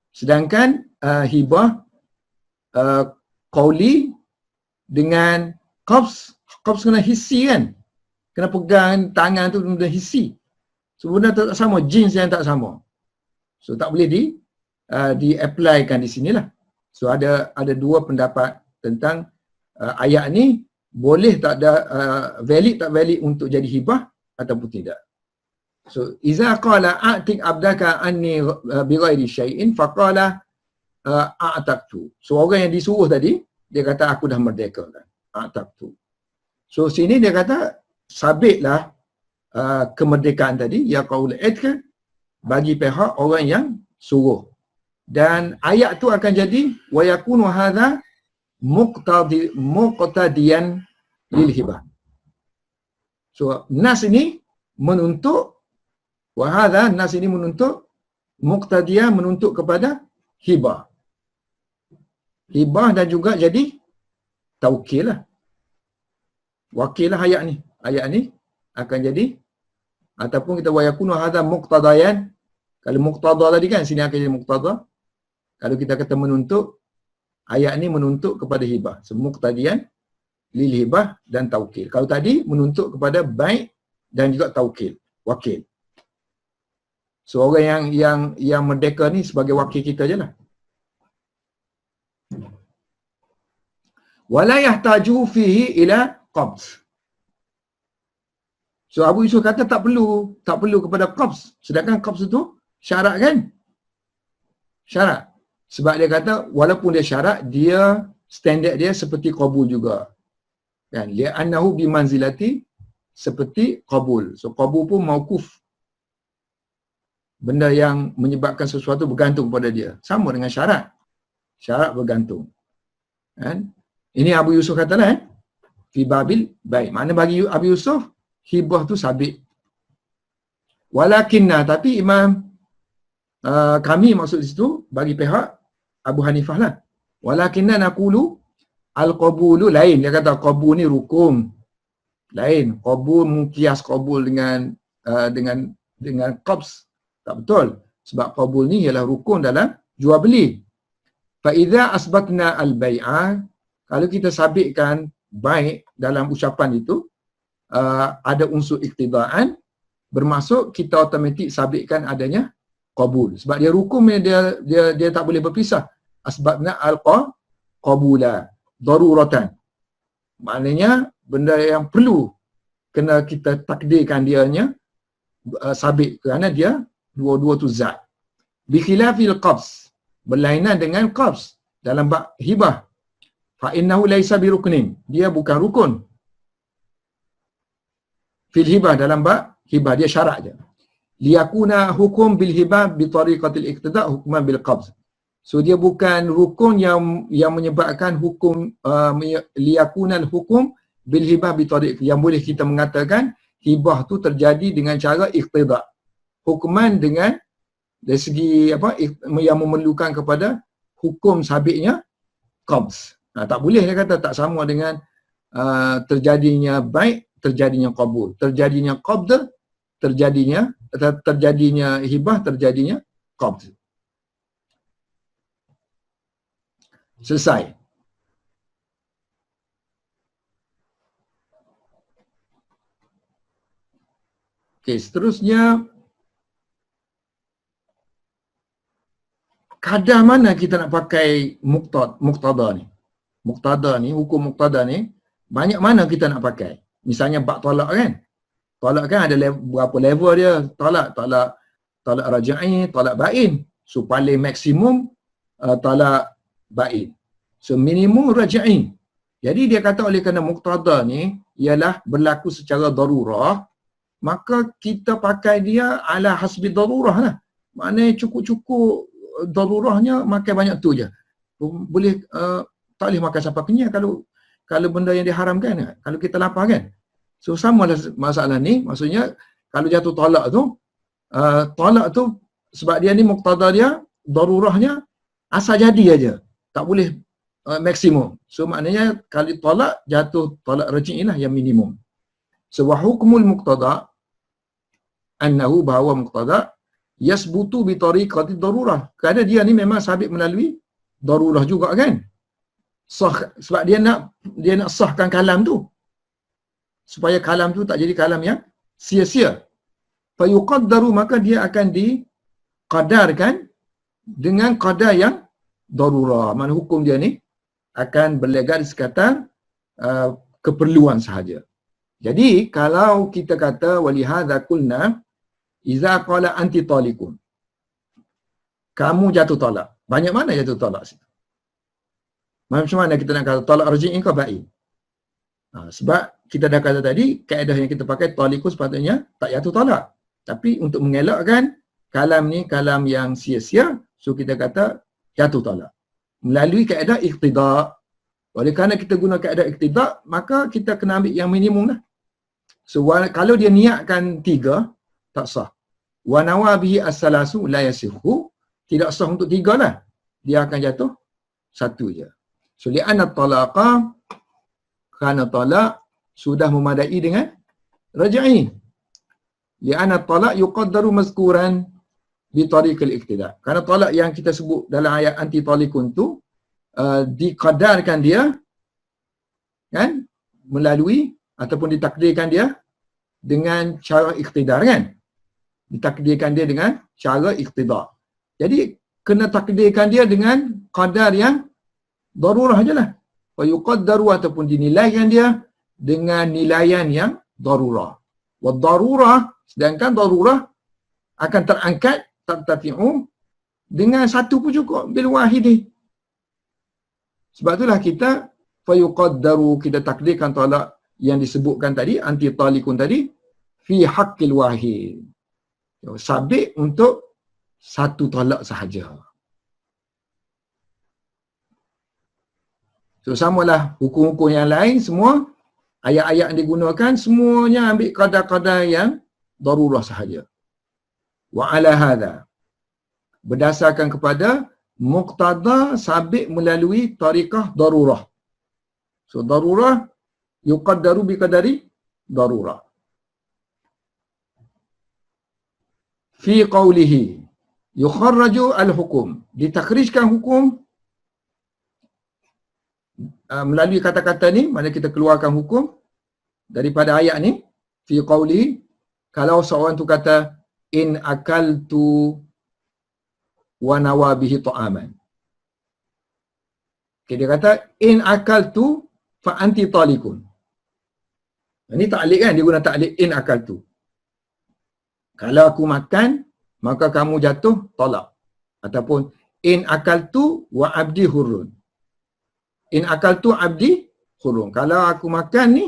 Speaker 1: Sedangkan hibah qauli dengan qabz kena hissi kan. Kena pegang tangan tu benda hissi. So benda tu tak sama, jins yang tak sama. So tak boleh di-applykan di sinilah. So ada dua pendapat tentang ayat ni boleh tak ada valid tak valid untuk jadi hibah ataupun tidak. So iza qala a'tik abdaka anni bighairi syai'in faqala a'taqtu. So orang yang disuruh tadi dia kata aku dah merdeka kan. A'taqtu. So sini dia kata sabitlah kemerdekaan tadi, ya qaul itq, bagi pihak orang yang suruh. Dan ayat tu akan jadi wa yakunu hadza muqtadiyan lil hibah. So nas ini menuntut, wa hadza nas ini menuntut, muqtadiyan menuntut kepada hibah. Hibah dan juga jadi taukil lah. Wakil lah ayat ni. Ayat ni akan jadi, ataupun kita wa yakunu hadza muqtadayan. Kalau muqtada tadi kan, sini akan jadi muqtada. Kalau kita kata menuntut, ayat ni menuntut kepada hibah. So, muqtadiyan lil hibah dan taukil. Kalau tadi menuntut kepada baik dan juga taukil, wakil. So orang yang merdeka ni sebagai wakil kita je lah. Wala yahtaju fihi ila qabs. So Abu Yusuf kata tak perlu kepada qabs. Sedangkan qabs itu syarat kan? Syarat. Sebab dia kata walaupun dia syarat, dia standard dia seperti qabul juga. Kan? Li'annahu bimanzilati seperti qabul. So qabul pun mauquf. Benda yang menyebabkan sesuatu bergantung pada dia. Sama dengan syarat. Syarat bergantung. Kan? Ini Abu Yusuf katalah fi babil baik. Mana bagi Abu Yusuf hibah tu sabit. Walakinna, tapi Imam kami maksud di situ bagi pihak Abu Hanifah lah. Walakinna naqulu al-qabulu lain. Dia kata qabul ni rukun. Lain. Qabul mengkias qabul dengan qabs. Tak betul. Sebab qabul ni ialah rukun dalam jual beli. Fa idza asbatna al-bai'a, kalau kita sabitkan baik dalam ucapan itu, ada unsur iktidaan, bermaksud kita automatik sabitkan adanya qabul. Sebab dia rukun, dia tak boleh berpisah. Asbatna al-qabula daruratan. Maknanya benda yang perlu kena kita takdirkan dianya sabit, kerana dia dua-dua tu zat. Bi khilafil qabs, berlainan dengan qabs dalam bab hibah. Fa innahu laisa biruknin, dia bukan rukun. Fil hibah, dalam bab hibah dia syarat je. Liyakuna hukum bil hibah bi tariqatil iqtida hukman bil qabs. So dia bukan rukun yang menyebabkan hukum liyakunal hukum bil hibah bi tariq, yang boleh kita mengatakan hibah tu terjadi dengan cara iqtida. Hukuman dengan dari segi apa yang memerlukan kepada hukum sabitnya qabs. Tak boleh, dia kata tak sama dengan terjadinya baik, terjadinya qabul, terjadinya qabd, terjadinya hibah, terjadinya qabd. Selesai. Okey, seterusnya kadar mana kita nak pakai muqtada ni? Muqtada ni, hukum muqtada ni, banyak mana kita nak pakai? Misalnya bab talak kan? Talak kan ada berapa level dia? Talak raja'i, talak bain. So paling maksimum talak bain. So minimum raja'i. Jadi dia kata oleh kerana muqtada ni ialah berlaku secara darurah, maka kita pakai dia ala hasbi darurah lah. Maknanya cukup-cukup darurahnya, makan banyak tu je. Boleh tak boleh makan sampai kenyang kalau benda yang diharamkan, kalau kita lapar kan. So samalah masalah ni, maksudnya kalau jatuh talak tu sebab dia ni muqtada dia, darurahnya asal jadi aja. Tak boleh maksimum. So maknanya kalau talak, jatuh talak raji'i lah yang minimum. So wa hukmul muqtada annahu, bahawa muqtada yasbutu bi tariqati darurah. Kerana dia ni memang sabit melalui darurah juga kan. Sah, sebab dia nak sahkan kalam tu. Supaya kalam tu tak jadi kalam yang sia-sia. Fa yuqaddaru, maka dia akan diqadarkan dengan qadar yang darurah. Mana hukum dia ni akan berlegat di sekatan keperluan sahaja. Jadi kalau kita kata walihadza qulna iza qala anti talikun, kamu jatuh talak. Banyak mana jatuh talak situ? Macam mana kita nak kata talak raji'i ke bain? Sebab kita dah kata tadi, kaedah yang kita pakai talikun sepatutnya tak jatuh talak. Tapi untuk mengelakkan kalam ni kalam yang sia-sia, so kita kata jatuh talak. Melalui kaedah iqtida'. Oleh kerana kita guna kaedah iqtida', maka kita kena ambil yang minimum lah. So kalau dia niatkan 3, tak sah. Wa nawa bihi as-salasu la yasihu, tidak sah untuk 3 lah. Dia akan jatuh 1 je. So li'anna talaqa, kerana talak sudah memadai dengan raj'i. Li'anna talaq yuqaddaru mazkuran bi tariqil iqtida'. Kerana talak yang kita sebut dalam ayat anti talikun tu dikadarkan dia kan melalui ataupun ditakdirkan dia dengan cara iqtidar kan. Ditakdirkan dia dengan cara iqtidar. Jadi kena takdirkan dia dengan qadar yang darurah je lah. Wa yuqaddaru ataupun dinilaikan dia dengan nilaian yang darurah. Wa darurah, sedangkan darurah akan terangkat tartafi'u dengan 1 pun cukup bil wahidi. Sebab itulah kita fa yuqaddaru, kita takdirkan talak yang disebutkan tadi, anti talikun tadi, fi haqqil wahid. Sabit untuk 1 talak sahaja. So samalah hukum-hukum yang lain semua, ayat-ayat yang digunakan semuanya ambil qadar-qadar yang darurah sahaja. Wa ala hadha, berdasarkan kepada muqtada sabit melalui tariqah darurah. So darurah yuqaddaru bi qadari darurah. Fi qawlihi yukharraju al-hukum, ditakrijkan hukum melalui kata-kata ni, mana kita keluarkan hukum daripada ayat ni. Fi qawli, kalau seorang tu kata in akaltu wa nawa bihi ta'aman. Okay, dia kata in akaltu fa anti talikun. Ini ta'liq kan, dia guna ta'liq in akaltu. Kalau aku makan, maka kamu jatuh talak. Ataupun in akaltu wa abdi hurrun. In akaltu abdi hurrun. Kalau aku makan ni,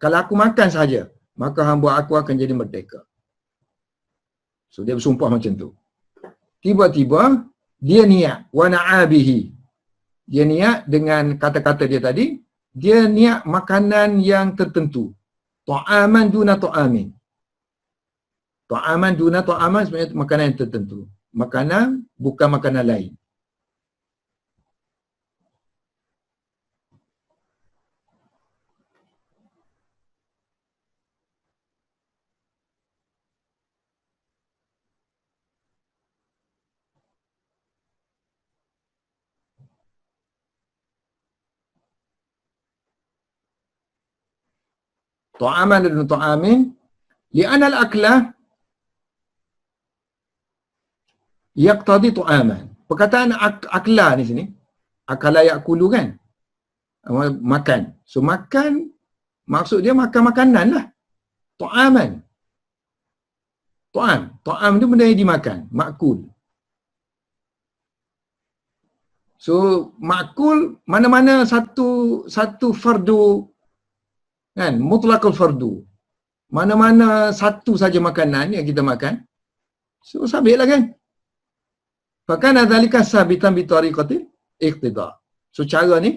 Speaker 1: kalau aku makan saja, maka hamba aku akan jadi merdeka. So dia bersumpah macam tu. Tiba-tiba dia niat wa na'abihi. Dia niat dengan kata-kata dia tadi, dia niat makanan yang tertentu. Ta'aman duna ta'amin. Ta'aman duna ta'aman sebenarnya makanan yang tertentu. Makanan bukan makanan lain. Ta'aman dan ta'amin li'anna al-aklah yaqtadi ta'aman. Perkataan akla ni sini, akala ya'kulu kan, makan. So makan, maksud dia makan makanan lah. Ta'aman. Ta'am tu benda yang dimakan, ma'kul. So ma'kul, mana-mana satu fardu kan, mutlaqul fardu, mana-mana satu saja makanan yang kita makan, so sabitlah kan. Bahkan adzalika sabitan bi tariqatil iqtida. So cara ni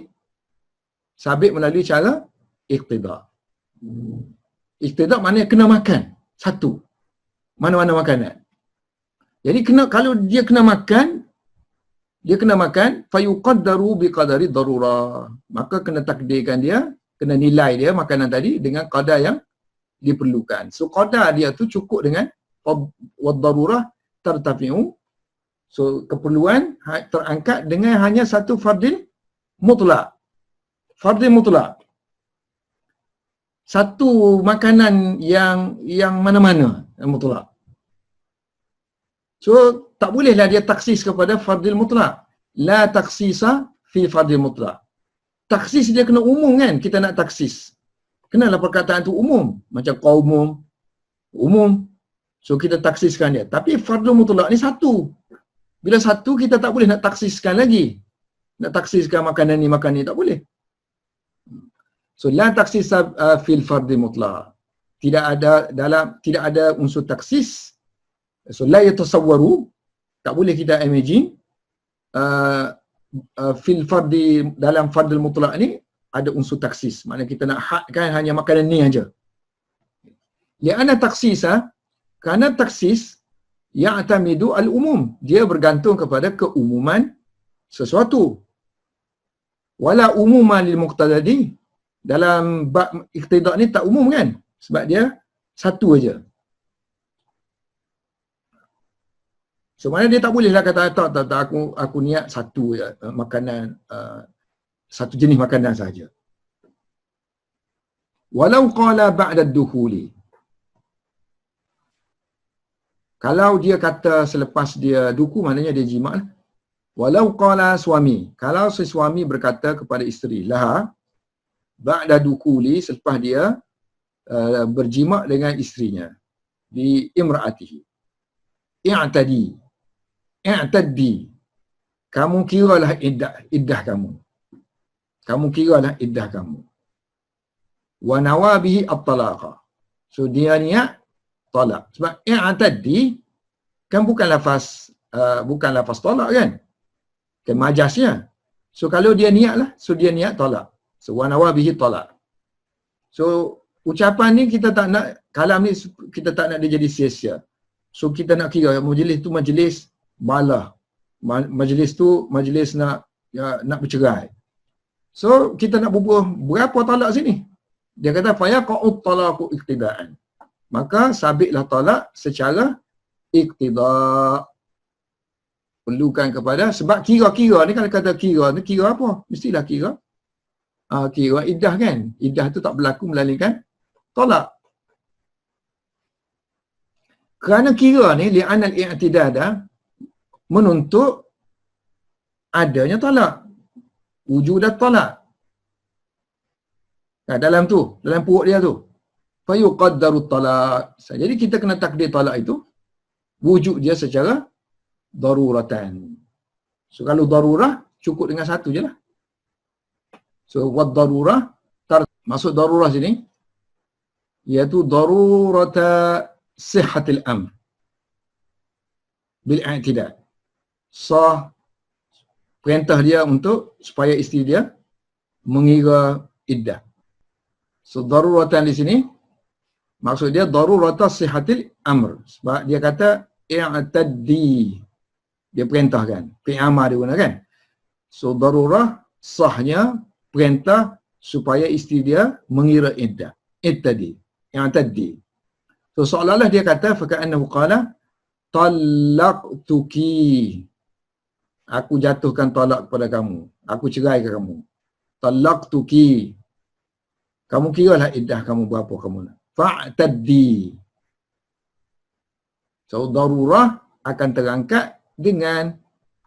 Speaker 1: sabit melalui cara iqtida. Iqtida maknanya kena makan satu, mana-mana makanan. Jadi kalau dia kena makan fayuqaddaru bi qadari darurah, maka kena takdirkan dia, kena nilai dia makanan tadi dengan qadar yang diperlukan. So qadar dia tu cukup dengan wad darurah tartafi'u. So keperluan terangkat dengan hanya satu fardil mutlak. Fardil mutlak. Satu makanan yang mana-mana yang mutlak. So tak bolehlah dia taksis kepada fardil mutlak. La taksisa fi fardil mutlak. Taksis dia kena umum kan, kita nak taksis. Kenalah perkataan tu umum. Macam qaumum, umum. So kita taksiskan dia. Tapi fardil mutlak ni satu. Bila satu, kita tak boleh nak taksiskan lagi. Nak taksiskan makanan ni tak boleh. So la taksis fil fardhi mutlaq. Tidak ada unsur taksis. So la yatasawwaru, tak boleh kita imagine fil fardhi, dalam fardhi mutlaq ni ada unsur taksis. Maknanya kita nak hadkan hanya makanan ni aja. Li'anna taksisa, kerana taksis ya'tamidu al-umum, dia bergantung kepada keumuman sesuatu. Wala umuma lil muqtadadi, dalam bab iqtida' ni tak umum kan, sebab dia satu aja. So mana dia tak bolehlah kata tak aku niat satu je, makanan, satu jenis makanan saja. Walau qala ba'da ad-dukhuli, kalau dia kata selepas dia duku, maknanya dia jima lah. Walau qala suami, kalau si suami berkata kepada isteri, laha ba'da dukuli, selepas dia berjima dengan isterinya, bi imra'atihi, i'taddi, kamu kiralah iddah kamu. Kamu kiralah iddah kamu. Wa nawabihi at-talaqa. So dia niat talak. Sebab i'taddi kan bukan lafaz talak kan? Kan majasnya. So kalau dia niat lah, so dia niat talak. So wa nawabihi talak. So ucapan ni kita tak nak, kalam ni kita tak nak dia jadi sia-sia. So kita nak kira majlis tu majlis balah. Majlis tu majlis nak bercerai. So kita nak bubuh berapa talak sini? Dia kata fa yaqa'ut talaqu iqtida'an. Maka sabitlah talak secara iqtida'. Perlukan kepada, sebab kira-kira ni, kalau kata kira ni, kira apa? Mestilah kira. Kira iddah kan? Iddah tu tak berlaku melainkan talak. Kerana kira ni, li'anal i'tidada, menuntut adanya talak. Wujudat talak. Dalam tu, dalam perut dia tu. Fayuqaddaru talak. Jadi kita kena takdir talak itu, wujud dia secara daruratan. So kalau darurah, cukup dengan satu je lah. So wad darurah, maksud darurah sini, iaitu darurata sihhatil amr bil i'tidal. Sah perintah dia untuk supaya isteri dia mengira iddah. So daruratan di sini maksud dia darurata sihhatil amr. Sebab dia kata i'taddi, dia perintahkan. Fi'il amar dia guna kan. So darurah sahnya perintah supaya isteri dia mengira iddah. I'taddi. So seolah-olah dia kata faka'annahu qala talaqtuki. Aku jatuhkan talak kepada kamu. Aku ceraikan kamu. Talaqtuki. Kamu kiralah iddah kamu berapa kamu nak. Fa'taddi. So darurah akan terangkat dengan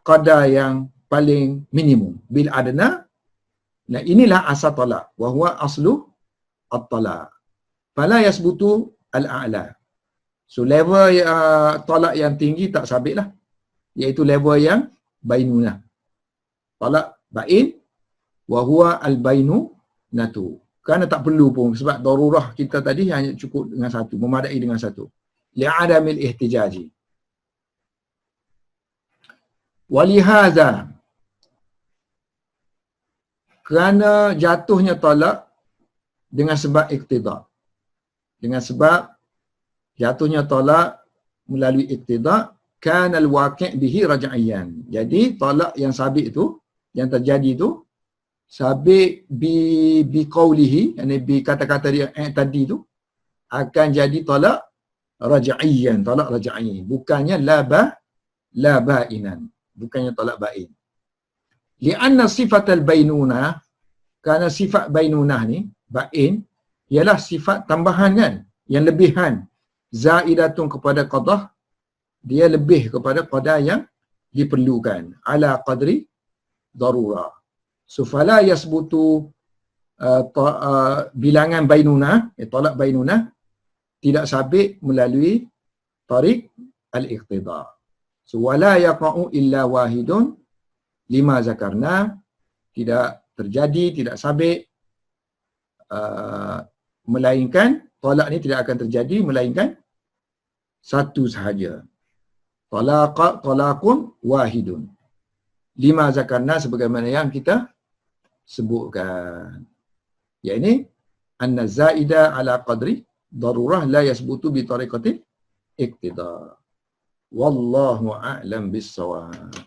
Speaker 1: qadar yang paling minimum. Bil adna. Nah inilah asal talak. Wahuwa aslu at-talak. Fala yasbutu al-a'la. So level talak yang tinggi tak sabit lah. Iaitu level yang bainunah. Talak bain. Wahuwa al-bainu natu. Kerana tak perlu pun. Sebab darurah kita tadi hanya cukup dengan satu. Memadai dengan satu. Li'adamil ihtijaji. Walihaza. Kerana jatuhnya talak dengan sebab iqtida'. Dengan sebab jatuhnya talak melalui iqtida', kana al-waqi' bihi raj'iyan. Jadi talak yang sabit itu, yang terjadi itu, sabit bi qawlihi, yani bi kata-kata dia tadi itu, akan jadi talak raj'iyan, talak raj'i. Bukannya la ba'inan. Bukannya talak ba'in. Li'anna sifat al-bainunah, kerana sifat bainunah ni, ba'in, ialah sifat tambahan kan, yang lebihan. Zaidatun kepada qadah, dia lebih kepada qadar yang diperlukan. Ala qadri darurah. So, fala yasbutu bilangan bainunah, talak bainunah, tidak sabit melalui tarik al-iqtida'. So, wala yaqa'u illa wahidun lima zakarna, tidak terjadi, tidak sabit melainkan talak ni tidak akan terjadi melainkan satu sahaja. Talaqun wahidun. Lima zakarna sebagaimana yang kita sebutkan. Iaitu anna zaida ala qadri darurah la yasbutu bi tariqatin iqtida. Wallahu a'lam bis-shawab.